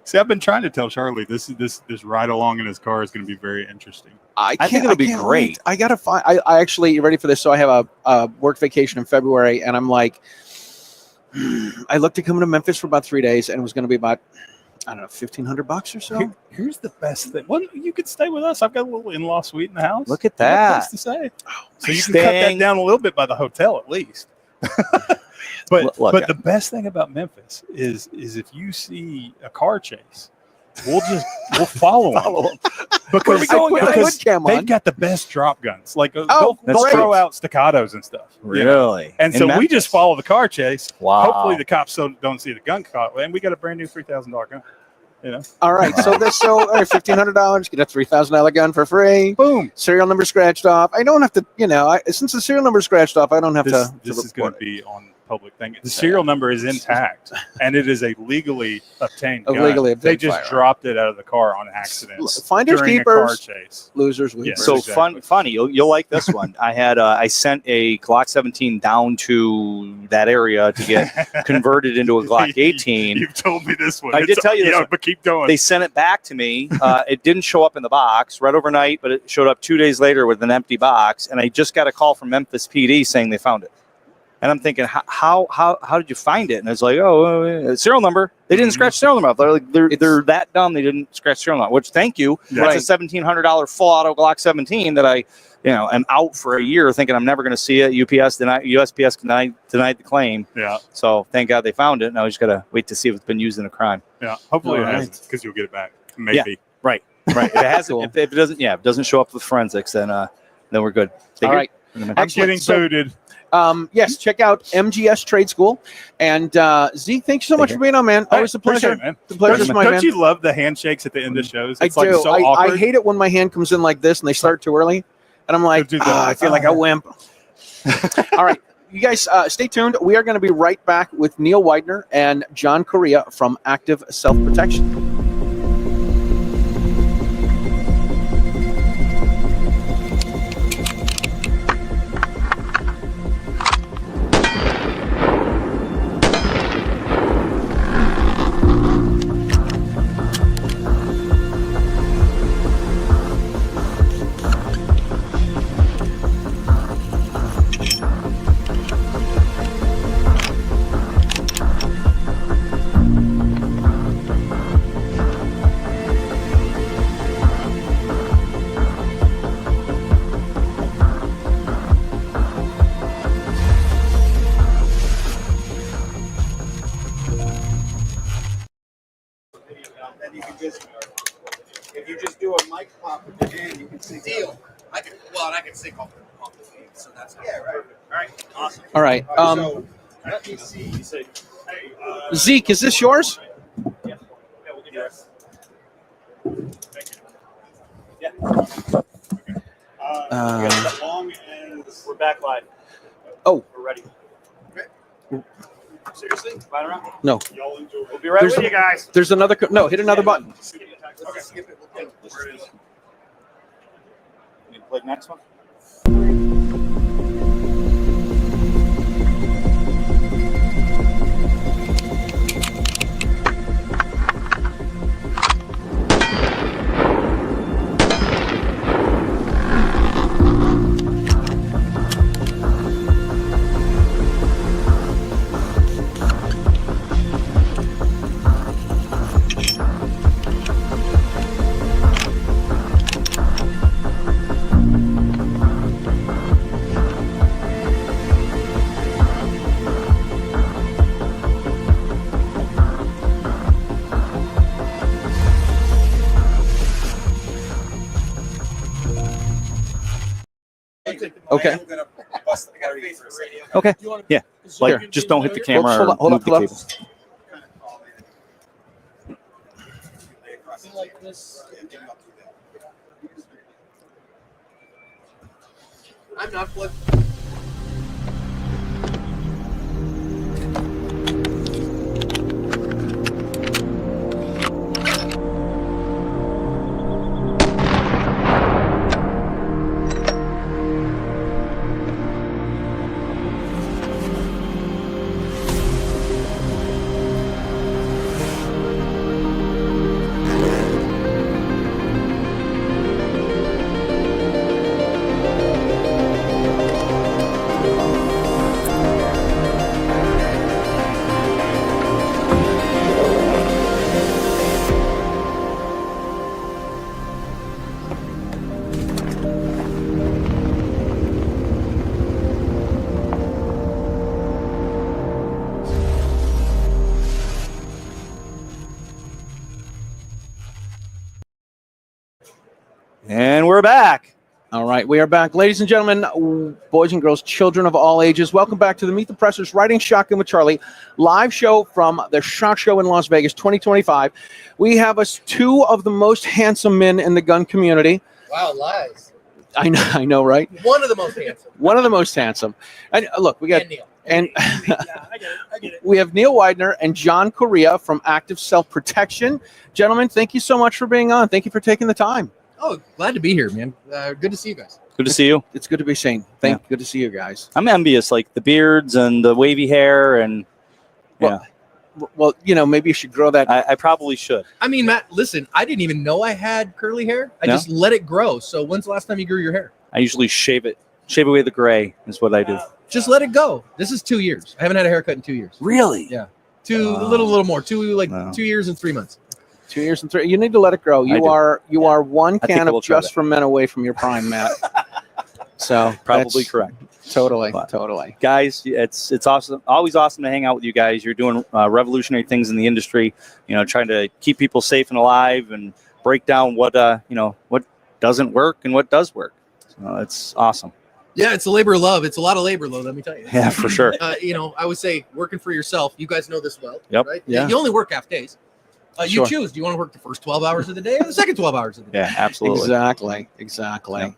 See, I've been trying to tell Charlie this ride along in his car is going to be very interesting. I think it'll be great. Wait. I gotta find. I actually, you ready for this? So I have a work vacation in February, and I'm like, I looked at coming to Memphis for about 3 days, and it was going to be about, I don't know, $1,500 or so. Here's the best thing. Well, you could stay with us. I've got a little in-law suite in the house. Look at that. Place to stay. So you can cut that down a little bit by the hotel at least. But the best thing about Memphis is if you see a car chase, we'll follow them. Because they've got the best drop guns. Like they'll throw out staccatos and stuff. Really? You know? And so we just follow the car chase. Wow. Hopefully the cops don't see the gun caught. And we got a brand new $3,000 gun. You know? All right. So $1,500, get a $3,000 gun for free. Boom. Serial number scratched off. I don't have to, since the serial number scratched off, I don't have to. This is going to be on public thing. The serial number is intact, and it is a legally obtained gun. They just dropped it out of the car on accident. Finders keepers, car chase. Losers. Yeah, so funny. You'll like this one. I sent a Glock 17 down to that area to get converted into a Glock 18. You've told me this one. I did tell you this one. But keep going. They sent it back to me. It didn't show up in the box right overnight, but it showed up 2 days later with an empty box. And I just got a call from Memphis PD saying they found it. And I'm thinking, how did you find it? And it's like, serial number. They didn't scratch serial number off. They're that dumb. They didn't scratch serial number. Which, thank you. Yeah. That's a $1,700 full auto Glock 17 that I, am out for a year thinking I'm never going to see it. USPS denied the claim. Yeah. So thank God they found it. Now we just got to wait to see if it's been used in a crime. Yeah. Hopefully it hasn't, because you'll get it back. Maybe. Yeah. Right. If it hasn't, if it doesn't show up with forensics, then we're good. All right. I'm getting booted. Yes, check out MGS Trade School. And Zeke, thanks so much for being on, man. Always a pleasure. Man. The pleasure's mine, man. Don't you love the handshakes at the end of shows? It's I do. So awkward. I hate it when my hand comes in like this and they start too early. And I'm like, I feel like a wimp. All right. You guys, stay tuned. We are going to be right back with Neil Weidner and John Correia from Active Self-Protection. If you just do a mic pop with your hand, you can see. Deal. I can sync off the feed, so that's right. All right, awesome. All right. So let me see. Zeke, is this yours? Yeah, we'll give you this. Thank you. Yeah. Okay. As long as we're back live. Oh, We're ready. Seriously? Right around. no. We'll be right There's- with you guys. There's another. No, hit another button. Let's just skip it. We'll take where it is. You play the next one. Okay. I'm gonna bust the party for a second. Okay. Yeah. Like, Here. just don't hit the camera Hold or on, hold move on, the hold on. cable. Kind of fall in. Lay across the like this. I'm not flipping. And we're back. All right, we are back. Ladies and gentlemen, boys and girls, children of all ages, welcome back to the Meet the Pressers Riding Shotgun with Charlie live show from the SHOT Show in Las Vegas 2025. We have us two of the most handsome men in the gun community. Wow, lies. I know, right? One of the most handsome. One of the most handsome. And look, we got And Neil. and I get it. we have Neil Weidner and John Correia from Active Self Protection. Gentlemen, thank you so much for being on. Thank you for taking the time. Oh, glad to be here, man. Good to see you guys. Good to see you. It's good to be seen. Good to see you guys. I'm envious, like the beards and the wavy hair, and yeah, Well, you know, maybe you should grow that. I probably should. I mean, Matt, listen, I didn't even know I had curly hair. I No? just let it grow. So when's the last time you grew your hair? I usually shave away the gray is what I do. Just let it go. This is 2 years. I haven't had a haircut in 2 years. Really? Yeah. Wow. A little more. Wow. 2 years and 3 months. 2 years and 3. You need to let it grow. I You do. are one I think can I will of try Just that. for Men away from your prime, Matt. So Probably that's correct. Totally, But- totally. Guys, it's awesome. Always awesome to hang out with you guys. You're doing revolutionary things in the industry. You know, trying to keep people safe and alive and break down what what doesn't work and what does work. So it's awesome. Yeah, it's a labor of love. It's a lot of labor, though, let me tell you. Yeah, for sure. I would say working for yourself, you guys know this well, Yep. right? Yeah. You only work half days. You Sure. choose. Do you want to work the first 12 hours of the day or the second 12 hours of the day? Yeah, absolutely. Exactly. Yeah.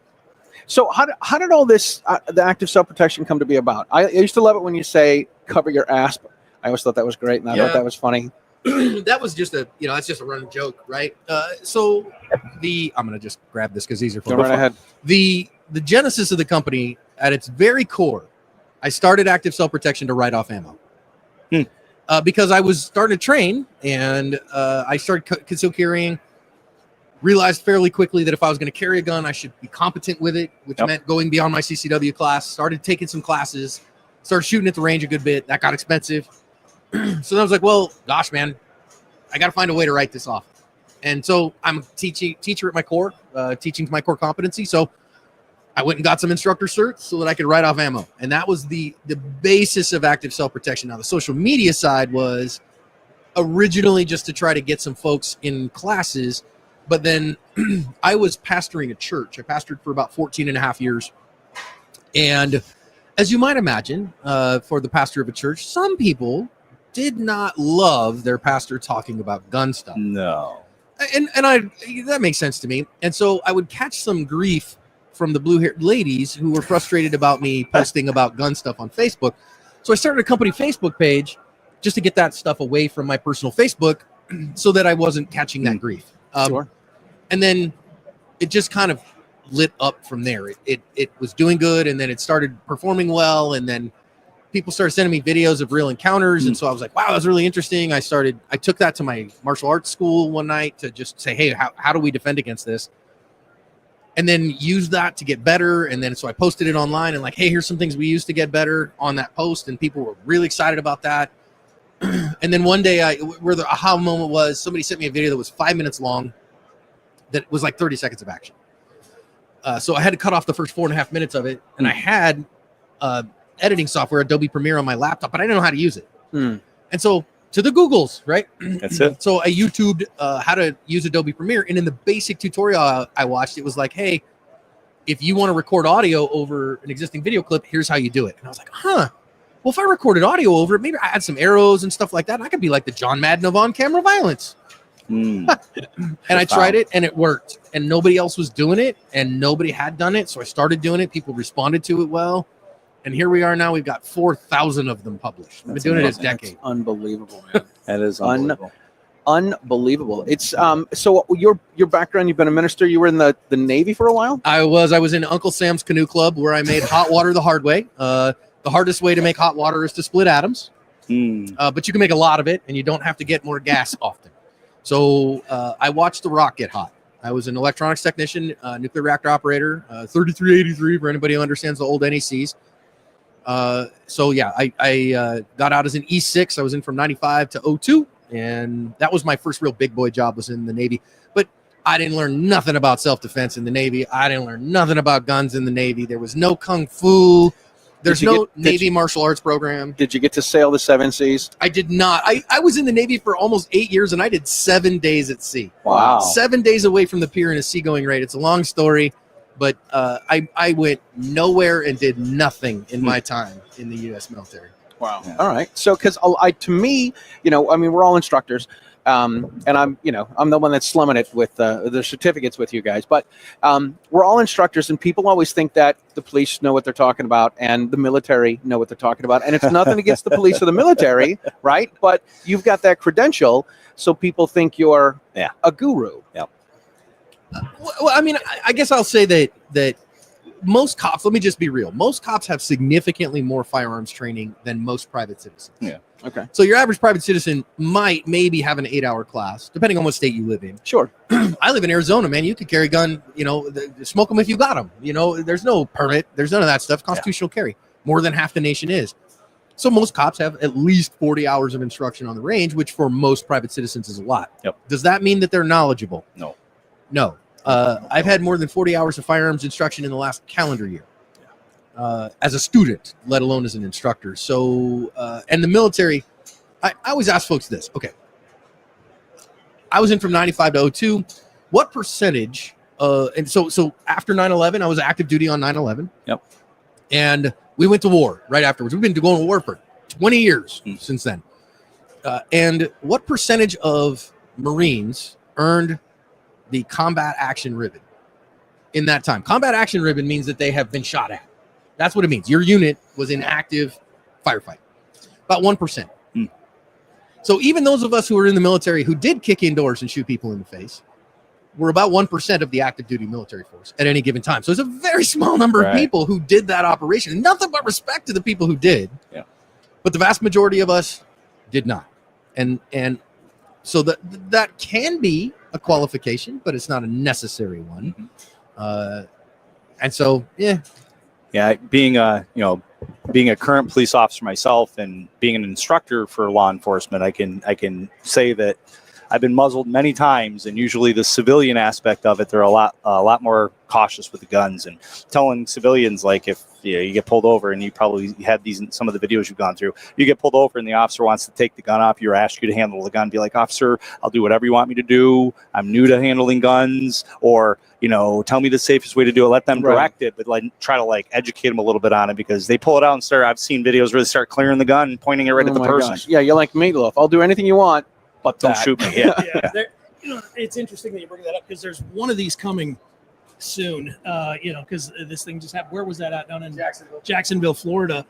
So how did all this the active self protection come to be about? I used to love it when you say cover your ass. I always thought that was great, and I Yeah. thought that was funny. That was just that's just a running joke, right? So I'm gonna just grab this because these are Go fun. right ahead. The genesis of the company, at its very core, I started active self protection to write off ammo. Because I was starting to train, and I started conceal carrying. Realized fairly quickly that if I was going to carry a gun, I should be competent with it, which Yep. meant going beyond my CCW class. Started taking some classes, started shooting at the range a good bit. That got expensive. So then I was like, well, gosh, man, I got to find a way to write this off. And so I'm a teacher at my core, teaching to my core competency. So I went and got some instructor certs so that I could write off ammo. And that was the basis of active self-protection. Now, the social media side was originally just to try to get some folks in classes. But then I was pastoring a church. I pastored for about 14 and a half years. And as you might imagine, for the pastor of a church, some people did not love their pastor talking about gun stuff. No. And that makes sense to me. And so I would catch some grief from the blue-haired ladies who were frustrated about me posting about gun stuff on Facebook. So I started a company Facebook page just to get that stuff away from my personal Facebook so that I wasn't catching that grief. Sure. And then it just kind of lit up from there. It was doing good, and then it started performing well, and then people started sending me videos of real encounters, and so I was like, wow, that was really interesting. I took that to my martial arts school one night to just say, hey, how do we defend against this? And then use that to get better. And then so I posted it online and like, hey, here's some things we used to get better on that post, and people were really excited about that. And then one day, where the aha moment was, somebody sent me a video that was 5 minutes long that was like 30 seconds of action. So I had to cut off the first 4.5 minutes of it, and I had editing software, Adobe Premiere, on my laptop, but I didn't know how to use it. And so to the Googles, right? That's it. So I YouTubed how to use Adobe Premiere, and in the basic tutorial I watched, it was like, hey, if you want to record audio over an existing video clip, here's how you do it. And I was like, huh. Well, if I recorded audio over it, maybe I add some arrows and stuff like that, and I could be like the John Madden of on-camera violence. And I tried it, and it worked. And nobody else was doing it, and nobody had done it, so I started doing it. People responded to it well. And here we are now. We've got 4,000 of them published. We've been doing it a decade. That's unbelievable, man. That is unbelievable. Unbelievable. It's so your background, you've been a minister, you were in the Navy for a while? I was in Uncle Sam's Canoe Club, where I made hot water the hard way. The hardest way to make hot water is to split atoms. But you can make a lot of it, and you don't have to get more gas often. So I watched the rock get hot. I was an electronics technician, nuclear reactor operator, 3383 for anybody who understands the old NECs. So yeah, I got out as an E6. I was in from 95 to 02, and that was my first real big boy job, was in the Navy. But I didn't learn nothing about self-defense in the Navy. I didn't learn nothing about guns in the Navy. There was no kung fu. There's no Navy martial arts program. Did you get to sail the 7 seas? I did not. I was in the Navy for almost 8 years, and I did 7 days at sea. Wow. 7 days away from the pier in a seagoing rate. It's a long story, but I went nowhere and did nothing in my time in the U.S. military. Wow. Yeah. All right. So, because to me, I mean, we're all instructors. And I'm the one that's slumming it with the certificates with you guys, but we're all instructors, and people always think that the police know what they're talking about and the military know what they're talking about. And it's nothing against the police or the military, right? But you've got that credential, so people think you're a guru. Yeah. Well, I mean, I guess I'll say that most cops, let me just be real, most cops have significantly more firearms training than most private citizens. Yeah. Okay. So your average private citizen might maybe have an 8-hour class, depending on what state you live in. Sure. I live in Arizona, man. You could carry a gun, smoke them if you got them. There's no permit. There's none of that stuff. Constitutional carry. More than half the nation is. So most cops have at least 40 hours of instruction on the range, which for most private citizens is a lot. Yep. Does that mean that they're knowledgeable? No. I've had more than 40 hours of firearms instruction in the last calendar year. As a student, let alone as an instructor. So, and the military, I always ask folks this. Okay. I was in from 95 to 02. What percentage, and so after 9/11, I was active duty on 9/11. Yep. And we went to war right afterwards. We've been going to war for 20 years since then. And what percentage of Marines earned the combat action ribbon in that time? Combat action ribbon means that they have been shot at. That's what it means. Your unit was in active firefight. About 1%. So even those of us who were in the military who did kick indoors and shoot people in the face were about 1% of the active duty military force at any given time. So it's a very small number of people who did that operation. Nothing but respect to the people who did. Yeah. But the vast majority of us did not. And so that can be a qualification, but it's not a necessary one. And so, being a current police officer myself and being an instructor for law enforcement, I can say that I've been muzzled many times, and usually the civilian aspect of it, they're a lot more cautious with the guns and telling civilians, like, if you get pulled over, and you probably had these in some of the videos you've gone through, you get pulled over and the officer wants to take the gun off you or ask you to handle the gun, be like, officer, I'll do whatever you want me to do. I'm new to handling guns, or tell me the safest way to do it. Let them direct it, but try to educate them a little bit on it, because they pull it out and start. I've seen videos where they start clearing the gun and pointing it right at the person. Gosh. Yeah, you're like Meatloaf. I'll do anything you want, but don't shoot me. Yeah. It's interesting that you bring that up, because there's one of these coming soon, because this thing just happened. Where was that at? Down in Jacksonville. Jacksonville, Florida,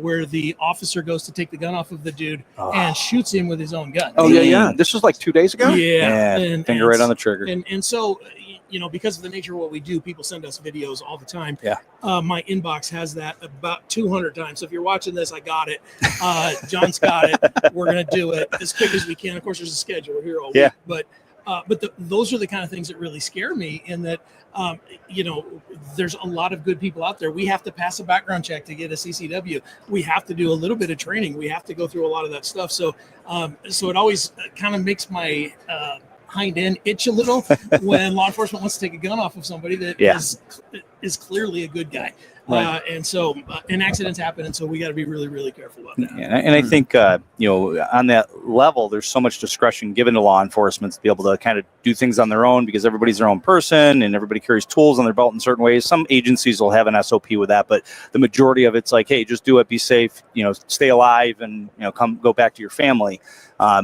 where the officer goes to take the gun off of the dude and shoots him with his own gun. Oh, yeah. This was like 2 days ago? Yeah. Finger right on the trigger. And so, because of the nature of what we do, people send us videos all the time. Yeah. My inbox has that about 200 times. So if you're watching this, I got it. John's got it. We're going to do it as quick as we can. Of course, there's a schedule. We're here all week. But those are the kind of things that really scare me, in that, there's a lot of good people out there. We have to pass a background check to get a CCW. We have to do a little bit of training. We have to go through a lot of that stuff. So it always kind of makes my hind end itch a little when law enforcement wants to take a gun off of somebody that is clearly a good guy. Right. And accidents happen, and so we got to be really, really careful about that. And I think on that level, there's so much discretion given to law enforcement to be able to kind of do things on their own, because everybody's their own person and everybody carries tools on their belt in certain ways. Some agencies will have an SOP with that, but the majority of it's like, hey, just do it, be safe, stay alive, and go back to your family.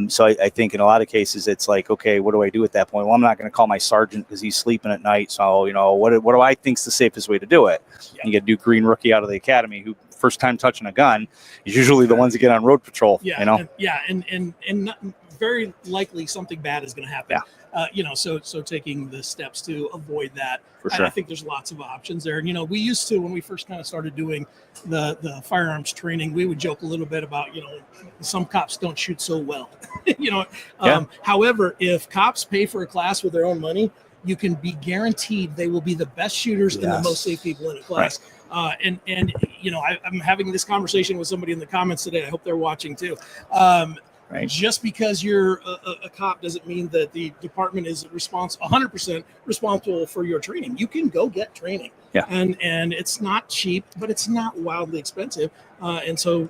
So I think in a lot of cases it's like, okay, what do I do at that point? Well, I'm not going to call my sergeant because he's sleeping at night. So what do I think's the safest way to do it? Yeah. You get a new green rookie out of the academy who first time touching a gun is usually the ones that get on road patrol. Yeah, and not, very likely something bad is going to happen. Yeah. So taking the steps to avoid that. For sure. I think there's lots of options there. And we used to, when we first kind of started doing the firearms training, we would joke a little bit about some cops don't shoot so well. However, if cops pay for a class with their own money, you can be guaranteed they will be the best shooters and the most safe people in a class. Right. I'm having this conversation with somebody in the comments today. I hope they're watching too. Right. Just because you're a cop doesn't mean that the department is 100% responsible for your training. You can go get training. Yeah. And it's not cheap, but it's not wildly expensive. And so,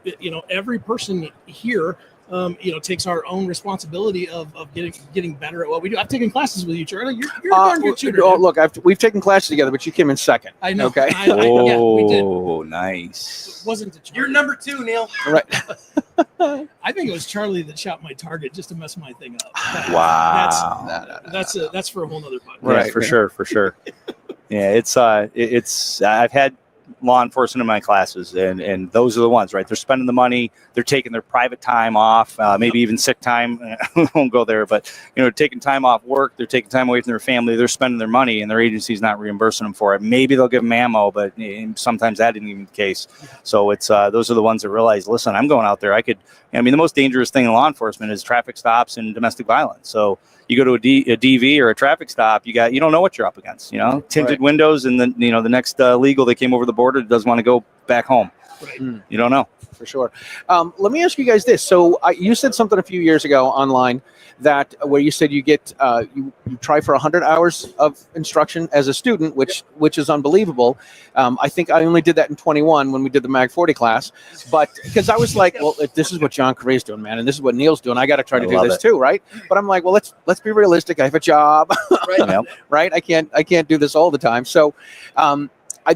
every person here, takes our own responsibility of getting better at what we do. I've taken classes with you, Charlie. You're a darn good shooter. Look, we've taken classes together, but you came in second. I know. Okay. Yeah, we did. Oh, nice. It wasn't the Charlie. You're number 2, Neil. Right. I think it was Charlie that shot my target just to mess my thing up. Wow. That's for a whole nother podcast. Right. For sure. Yeah. It's I've had law enforcement in my classes, and those are the ones, right? They're spending the money, they're taking their private time off, maybe even sick time. I won't go there, but taking time off work, they're taking time away from their family, they're spending their money, and their agency's not reimbursing them for it. Maybe they'll give them ammo, but sometimes that isn't even the case. So it's those are the ones that realize, listen, I'm going out there. The most dangerous thing in law enforcement is traffic stops and domestic violence. So you go to a DV or a traffic stop, you don't know what you're up against. Tinted windows, and then the next legal that came over the border doesn't want to go back home. Right. You don't know. For sure. Let me ask you guys this. So you said something a few years ago online that where you said you get you try for 100 hours of instruction as a student, which is unbelievable. I think I only did that in 21 when we did the Mag 40 class, but because I was like, well, if this is what John Correia's doing, man, and this is what Neil's doing, I got to try to do this too, right? But I'm like, well, let's be realistic. I have a job, right? I can't do this all the time. So.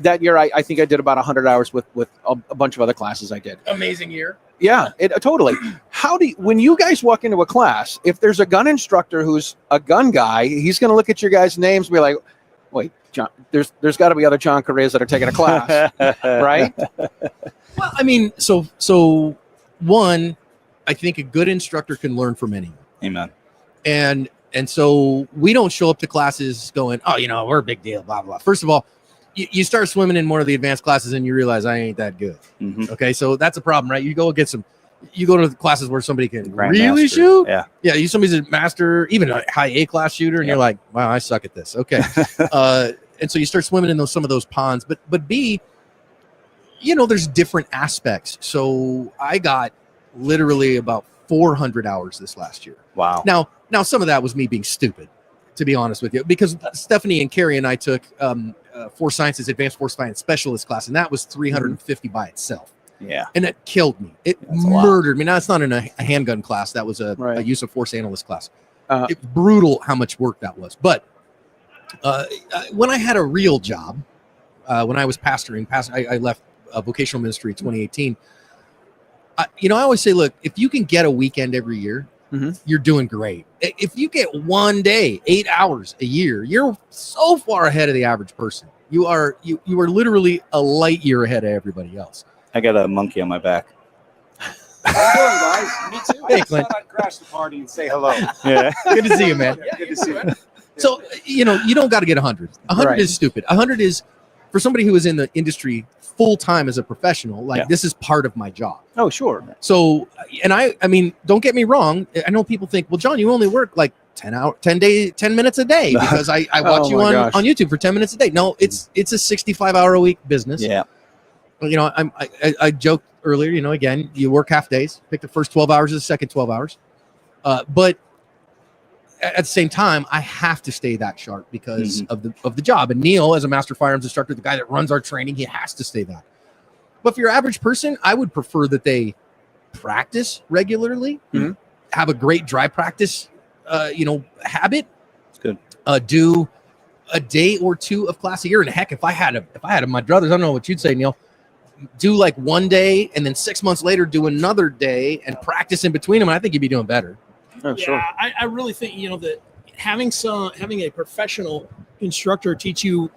That year, I think I did about 100 hours with a bunch of other classes I did. Amazing year. Yeah, totally. When you guys walk into a class, if there's a gun instructor who's a gun guy, he's going to look at your guys' names and be like, wait, John, there's got to be other John Correias that are taking a class, right? Well, so one, I think a good instructor can learn from anyone. Amen. And so we don't show up to classes going, oh, we're a big deal, blah, blah. First of all, you start swimming in one of the advanced classes and you realize I ain't that good. Mm-hmm. Okay, so that's a problem, right? You go to the classes where somebody can really shoot. Yeah. Somebody's a master, even a high A class shooter, and you're like, wow, I suck at this. Okay, and so you start swimming in some of those ponds. But B, there's different aspects. So I got literally about 400 hours this last year. Wow. Now some of that was me being stupid, to be honest with you, because Stephanie and Carrie and I took Force Sciences Advanced Force Science Specialist class, and that was 350 by itself. Yeah. And it killed me. It murdered me. Now, it's not in a handgun class. That was a use of force analyst class. It's brutal how much work that was. But when I had a real job, when I was pastoring, I left vocational ministry in 2018. I always say, look, if you can get a weekend every year, you're doing great. If you get 1 day, 8 hours a year, you're so far ahead of the average person. You are literally a light year ahead of everybody else. I got a monkey on my back. How you doing, guys? Me too. Hey, I just Clint. thought I'd crash the party and say hello. Yeah. Good to see you, man. Good to see you. So, you don't got to get 100. 100 Right. is stupid. 100 is for somebody who is in the industry full time as a professional. Like this is part of my job. Oh, sure. So, and I mean, don't get me wrong. I know people think, well, John, you only work like 10 minutes a day because I watch Oh you my on gosh. YouTube for 10 minutes a day. No, it's a 65-hour-a-week business. Yeah. I joked earlier, again, you work half days, pick the first 12 hours or the second 12 hours. But at the same time, I have to stay that sharp because of the job. And Neil, as a master firearms instructor, the guy that runs our training, he has to stay that. But for your average person, I would prefer that they practice regularly, have a great dry practice, habit. It's good. Do a day or two of class a year. And heck, if I had my druthers, I don't know what you'd say, Neil. Do like 1 day and then 6 months later do another day and practice in between them. I think you'd be doing better. Oh, sure. Yeah, I really think that having a professional instructor teach you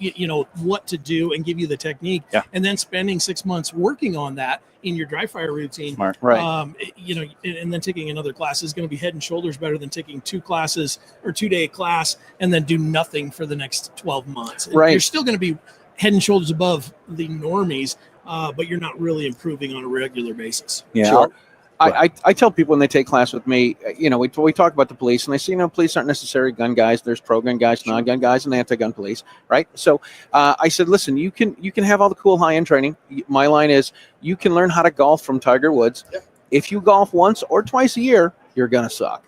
what to do and give you the technique, and then spending 6 months working on that in your dry fire routine, Smart. Right. and then taking another class is going to be head and shoulders better than taking 2 classes or 2-day class and then do nothing for the next 12 months. Right. You're still going to be head and shoulders above the normies, but you're not really improving on a regular basis. Yeah. Sure. I tell people when they take class with me, we talk about the police, and I say, police aren't necessarily gun guys. There's pro-gun guys, non-gun guys, and anti-gun police, right? So I said, listen, you can have all the cool high-end training. My line is, you can learn how to golf from Tiger Woods. Yep. If you golf once or twice a year, you're gonna suck.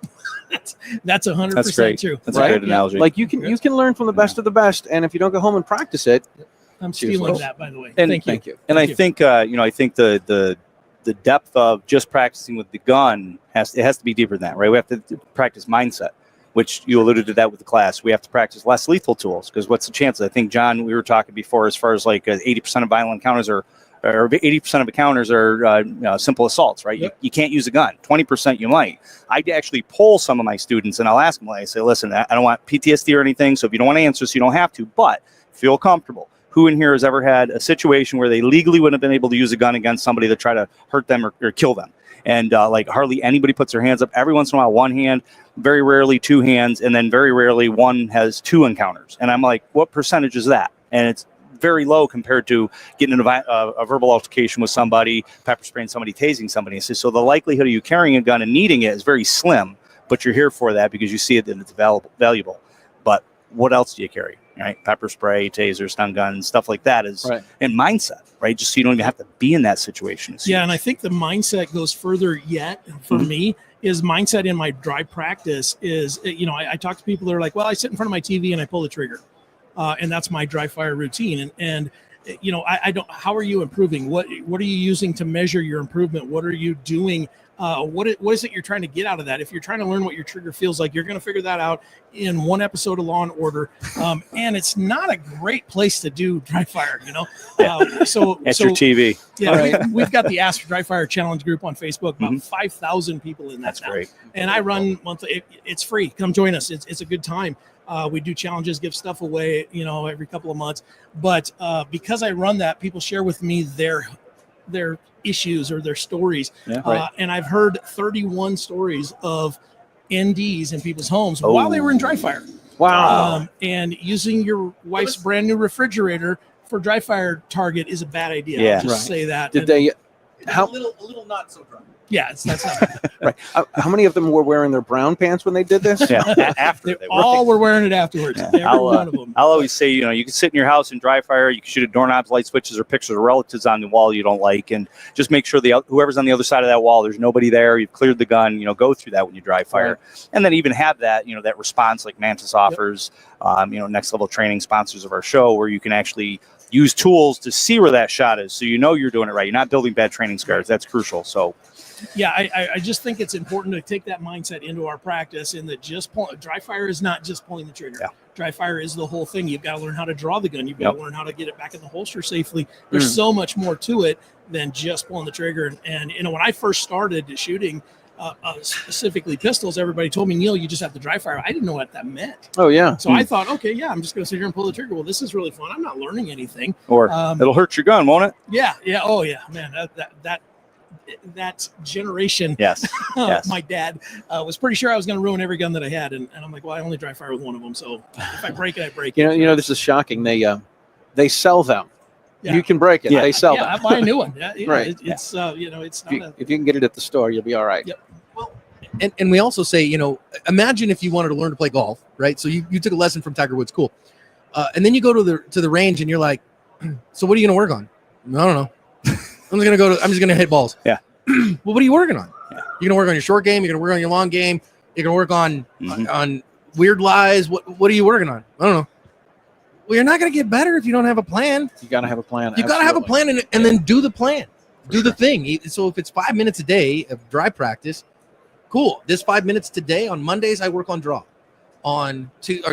That's 100% That's great. true. That's Right? a great analogy. Like you can learn from the best of the best, and if you don't go home and practice it, I'm stealing that, by the way. And Thank you. And I think I think the depth of just practicing with the gun has to be deeper than that, right? We have to practice mindset, which you alluded to that with the class. We have to practice less lethal tools because what's the chances? I think, John, we were talking before as far as like 80% of violent encounters or 80% of encounters are simple assaults, right? Yep. You can't use a gun. 20% you might. I actually poll some of my students and I'll ask them, I say, listen, I don't want PTSD or anything, so if you don't want to answer, so you don't have to, but feel comfortable. Who in here has ever had a situation where they legally wouldn't have been able to use a gun against somebody that tried to hurt them or kill them? And like hardly anybody puts their hands up. Every once in a while, one hand, very rarely 2 hands, and then very rarely one has 2 encounters. And I'm like, what percentage is that? And it's very low compared to getting in a verbal altercation with somebody, pepper spraying somebody, tasing somebody. So the likelihood of you carrying a gun and needing it is very slim, but you're here for that because you see it and it's valuable. But what else do you carry? Right, pepper spray, taser, stun gun, stuff like that is and mindset, right? Just so you don't even have to be in that situation. Yeah, and I think the mindset goes further yet for me. Is mindset in my dry practice is I talk to people that are like, well, I sit in front of my TV and I pull the trigger, and that's my dry fire routine. And I don't. How are you improving? What are you using to measure your improvement? What are you doing? What is it you're trying to get out of that? If you're trying to learn what your trigger feels like, you're going to figure that out in one episode of Law and Order. And it's not a great place to do dry fire, So that's your TV. Yeah, we've got the Ask for Dry Fire Challenge group on Facebook. About 5,000 people in that. That's now. great. And I run monthly. It's free. Come join us. It's a good time. We do challenges, give stuff away, every couple of months. But because I run that, people share with me their issues or their stories. And I've heard 31 stories of NDs in people's homes while they were in dry fire. wow. And using your wife's brand new refrigerator for dry fire target is a bad idea. Yeah. I'll just say that. Did they? A little not so dry. Yeah, that's not bad. Right. How many of them were wearing their brown pants when they did this? Yeah, after They all were wearing it afterwards. Yeah. Every one of them. I'll always say, you can sit in your house and dry fire. You can shoot at doorknobs, light switches, or pictures of relatives on the wall you don't like, and just make sure whoever's on the other side of that wall, there's nobody there. You've cleared the gun. Go through that when you dry fire, and then even have that, that response like Mantis offers. Next Level Training, sponsors of our show, where you can actually use tools to see where that shot is, so you're doing it right. You're not building bad training scars. That's crucial. So. Yeah, I just think it's important to take that mindset into our practice, and that dry fire is not just pulling the trigger. Yeah. Dry fire is the whole thing. You've got to learn how to draw the gun. You've got to learn how to get it back in the holster safely. There's so much more to it than just pulling the trigger. And when I first started shooting, specifically pistols, everybody told me, Neil, you just have to dry fire. I didn't know what that meant. Oh yeah. So I thought, okay, yeah, I'm just going to sit here and pull the trigger. Well, this is really fun. I'm not learning anything. Or it'll hurt your gun, won't it? Yeah. Oh yeah, man. That generation. Yes. Yes. My dad was pretty sure I was going to ruin every gun that I had, and I'm like, well, I only dry fire with one of them. So if I break it, I break it. You know, this is shocking. They sell them. Yeah. You can break it. Yeah. They sell Yeah, I them. buy a new one. Yeah, Right. It's it's not If you can get it at the store, you'll be all right. Yep. And we also say, imagine if you wanted to learn to play golf, right? So you took a lesson from Tiger Woods, cool. And then you go to the range and you're like, so what are you going to work on? I don't know. I'm just going to hit balls. Yeah. Well, what are you working on? Yeah. You're going to work on your short game. You're going to work on your long game. You're going to work on Mhm. on weird lies. What are you working on? I don't know. Well, you're not going to get better if you don't have a plan. You got to have a plan. You got to have a plan and then do the plan. Do the thing. So if it's 5 minutes a day of dry practice, cool. This 5 minutes today on Mondays, I work on draw. On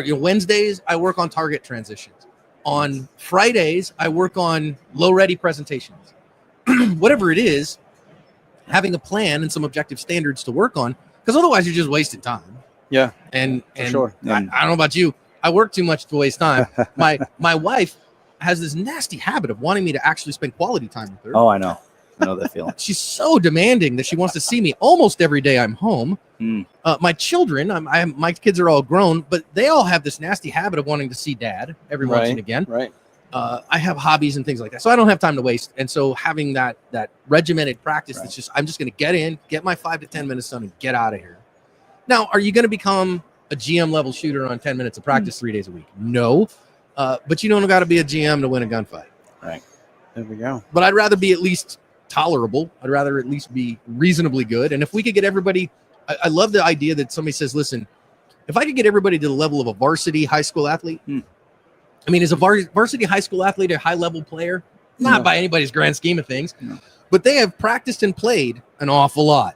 Wednesdays, I work on target transitions. On Fridays, I work on low ready presentations. Whatever it is, having a plan and some objective standards to work on, because otherwise you're just wasting time. Yeah. And sure. I don't know about you. I work too much to waste time. My wife has this nasty habit of wanting me to actually spend quality time with her. Oh, I know that feeling. She's so demanding that she wants to see me almost every day I'm home. Mm. My children, my kids are all grown, but they all have this nasty habit of wanting to see dad every once and again. Right. I have hobbies and things like that, so I don't have time to waste. And so having that regimented practice, Right. that's just, I'm just going to get in, get my 5 to 10 minutes done, and get out of here. Now, are you going to become a GM level shooter on 10 minutes of practice 3 days a week? No, but you don't got to be a GM to win a gunfight. Right. There we go. But I'd rather be at least tolerable. I'd rather at least be reasonably good. And if we could get everybody, I love the idea that somebody says, listen, if I could get everybody to the level of a varsity high school athlete, I mean, is a varsity high school athlete a high level player? Not No. by anybody's grand scheme of things, No. but they have practiced and played an awful lot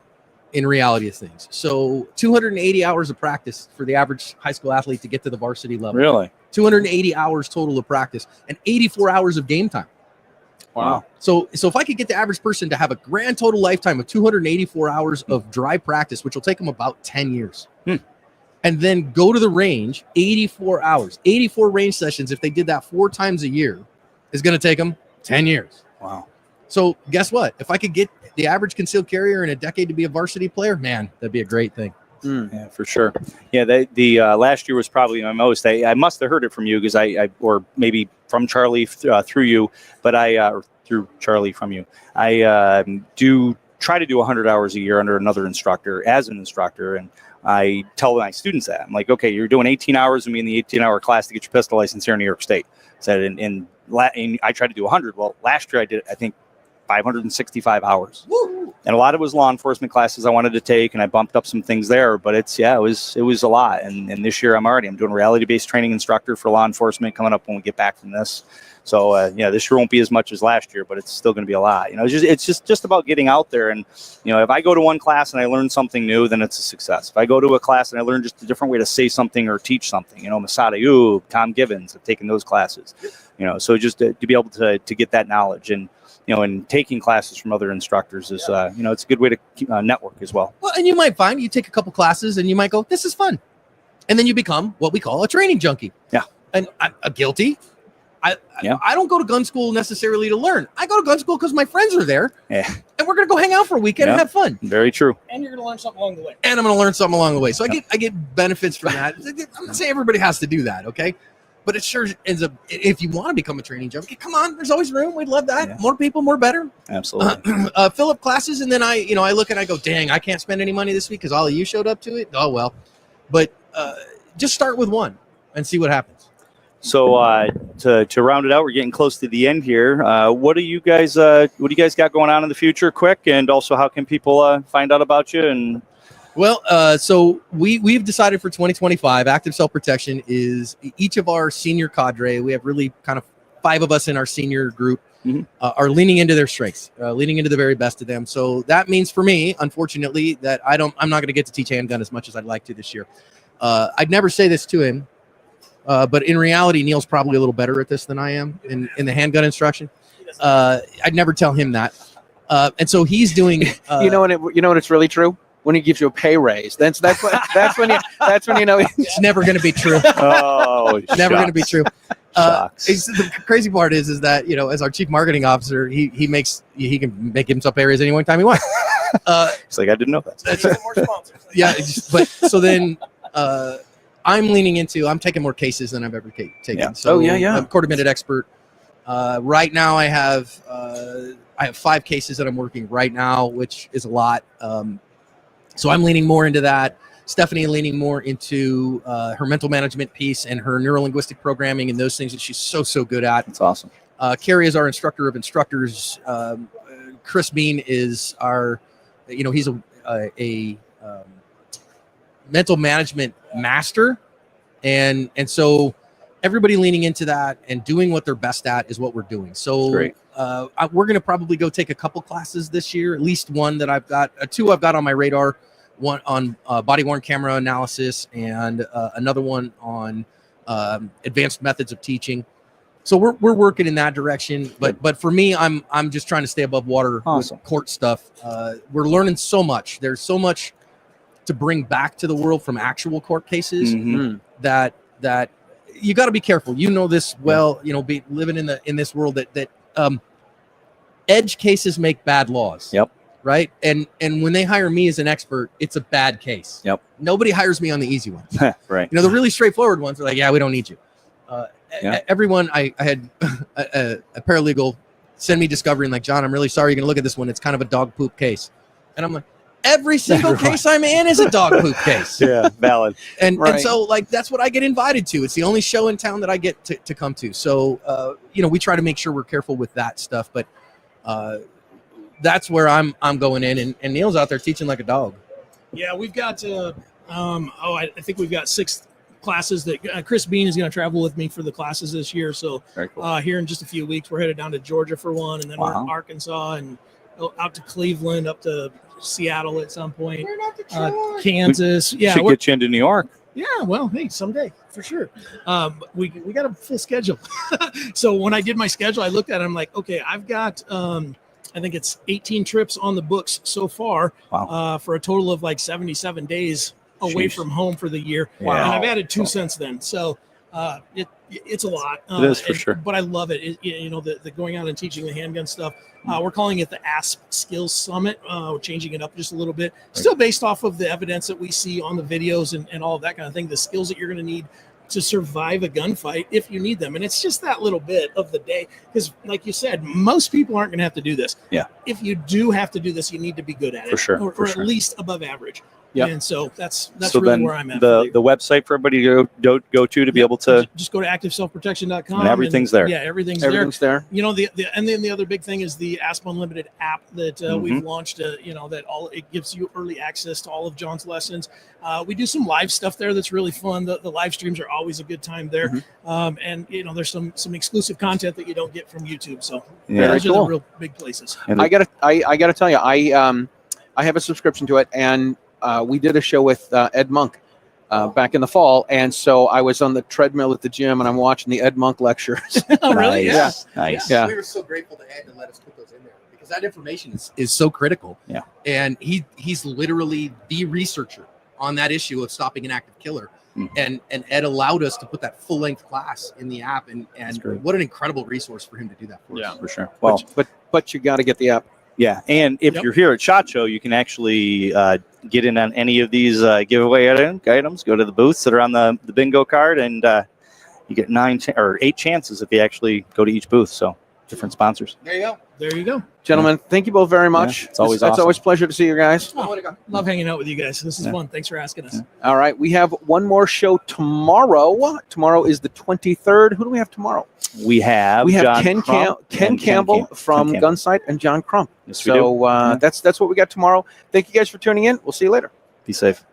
in reality of things. So 280 hours of practice for the average high school athlete to get to the varsity level. Really? 280 hours total of practice and 84 hours of game time. Wow. So if I could get the average person to have a grand total lifetime of 284 hours of dry practice, which will take them about 10 years, and then go to the range 84 hours, 84 range sessions, if they did that 4 times a year, is going to take them 10 years. Wow. So guess what? If I could get the average concealed carrier in a decade to be a varsity player, man, that'd be a great thing. Yeah, for sure. Yeah, the last year was probably my most. I must have heard it from you because I or maybe from Charlie through you, but or through Charlie from you. I do try to do 100 hours a year under another instructor as an instructor, and I tell my students that I'm like, okay, you're doing 18 hours with me in the 18-hour class to get your pistol license here in New York State. Said and I tried to do 100. Well, last year I did I think 565 hours. Woo! And a lot of it was law enforcement classes I wanted to take, and I bumped up some things there. But it was a lot. And this year I'm doing reality-based training instructor for law enforcement coming up when we get back from this. So this year won't be as much as last year, but it's still going to be a lot. It's just about getting out there. And if I go to one class and I learn something new, then it's a success. If I go to a class and I learn just a different way to say something or teach something, Masada Ayub, Tom Givens, I've taken those classes. So just to be able to get that knowledge and and taking classes from other instructors is, it's a good way to network as well. Well, and you might find you take a couple classes and you might go, this is fun. And then you become what we call a training junkie. Yeah. And I'm guilty. I don't go to gun school necessarily to learn. I go to gun school because my friends are there. Yeah. And we're going to go hang out for a weekend and have fun. Very true. And you're going to learn something along the way. And I'm going to learn something along the way. So I get benefits from that. I'm not saying everybody has to do that, okay? But it sure ends up, if you want to become a training junkie, come on, there's always room. We'd love that. Yeah. More people, more better. Absolutely. Fill up classes, and then I look and I go, dang, I can't spend any money this week because all of you showed up to it. Oh, well. But just start with one and see what happens. So to round it out, we're getting close to the end here. What do you guys got going on in the future, quick? And also, how can people find out about you? And Well, so we've decided for 2025, active self-protection is each of our senior cadre. We have really kind of 5 of us in our senior group are leaning into their strengths, leaning into the very best of them. So that means for me, unfortunately, that I'm not going to get to teach handgun as much as I'd like to this year. I'd never say this to him, but in reality, Neil's probably a little better at this than I am in the handgun instruction. I'd never tell him that. And so he's doing, You know what it's really true? when he gives you a pay raise. That's when you know. It's never going to be true. Oh, Never going to be true. Shucks. The crazy part is that, you know, as our chief marketing officer, he can make himself pay raise any one time he wants. It's like, I didn't know that. More sponsors. Yeah, but so then I'm taking more cases than I've ever taken. Yeah. So yeah. I'm court-admitted expert. Right now I have 5 cases that I'm working right now, which is a lot. So I'm leaning more into that. Stephanie leaning more into her mental management piece and her neuro-linguistic programming and those things that she's so good at. That's awesome. Carrie is our instructor of instructors. Chris Bean is our, he's a mental management master. And so everybody leaning into that and doing what they're best at is what we're doing. So Great. We're going to probably go take a couple classes this year, at least one that I've got, 2 I've got on my radar, one on body-worn camera analysis and another one on advanced methods of teaching. So we're working in that direction. But for me, I'm just trying to stay above water Awesome. with court stuff. We're learning so much. There's so much to bring back to the world from actual court cases that you got to be careful. You know this well. Living in this world that edge cases make bad laws. Yep. Right. And when they hire me as an expert, it's a bad case. Yep. Nobody hires me on the easy ones. Right. The really straightforward ones are like, yeah, we don't need you. Everyone, I had a paralegal send me discovery and like, John, I'm really sorry you're going to look at this one. It's kind of a dog poop case. And I'm like, every single case I'm in is a dog poop case. Yeah, valid. And so like that's what I get invited to. It's the only show in town that I get to come to. So we try to make sure we're careful with that stuff. But that's where I'm going in, and Neil's out there teaching like a dog. Yeah, we've got I think we've got 6 classes that Chris Bean is going to travel with me for the classes this year. So Very cool. here in just a few weeks, we're headed down to Georgia for one, and then we're in Arkansas and out to Cleveland, up to Seattle at some point, Kansas. Should get you into New York. Yeah, well, hey, someday for sure. We got a full schedule. So when I did my schedule, I looked at it. I'm like, okay, I've got I think it's 18 trips on the books so far. Wow. For a total of like 77 days away from home for the year. Wow. And I've added 2 since then. So it's a lot. It is for sure. But I love it. The going out and teaching the handgun stuff. We're calling it the ASP Skills Summit. We're changing it up just a little bit. Still based off of the evidence that we see on the videos and all of that kind of thing. The skills that you're going to need to survive a gunfight if you need them. And it's just that little bit of the day. Because like you said, most people aren't going to have to do this. Yeah. If you do have to do this, you need to be good at it. For sure. Or at least above average. Yep. And so that's so really then where I'm at. the website for everybody to go to be able to. Just go to activeselfprotection.com. And everything's there. Yeah, everything's there. And then the other big thing is the ASP Unlimited app that we've launched. It gives you early access to all of John's lessons. We do some live stuff there that's really fun. The live streams are always a good time there. And there's some exclusive content that you don't get from YouTube. So those are the real big places. And I gotta tell you, I have a subscription to it, and we did a show with Ed Monk back in the fall, and so I was on the treadmill at the gym, and I'm watching the Ed Monk lectures. Oh, really? Nice. Yeah. Nice. Yeah. We were so grateful to Ed to let us put those in there because that information is so critical. Yeah. And he's literally the researcher on that issue of stopping an active killer. And Ed allowed us to put that full length class in the app, and what an incredible resource for him to do that for us. Yeah, for sure. Well, but you got to get the app. Yeah, and if you're here at SHOT Show, you can actually get in on any of these giveaway items. Go to the booths that are on the bingo card, and you get 8 chances if you actually go to each booth. So different sponsors. There you go. There you go. Gentlemen, thank you both very much. Yeah, it's always It's always a pleasure to see you guys. Love hanging out with you guys. This is fun. Thanks for asking us. All right, we have one more show tomorrow. Tomorrow is the 23rd. Who do we have tomorrow? We have John Ken Campbell from Gunsite and John Crump. Yes, we do. That's what we got tomorrow. Thank you guys for tuning in. We'll see you later. Be safe.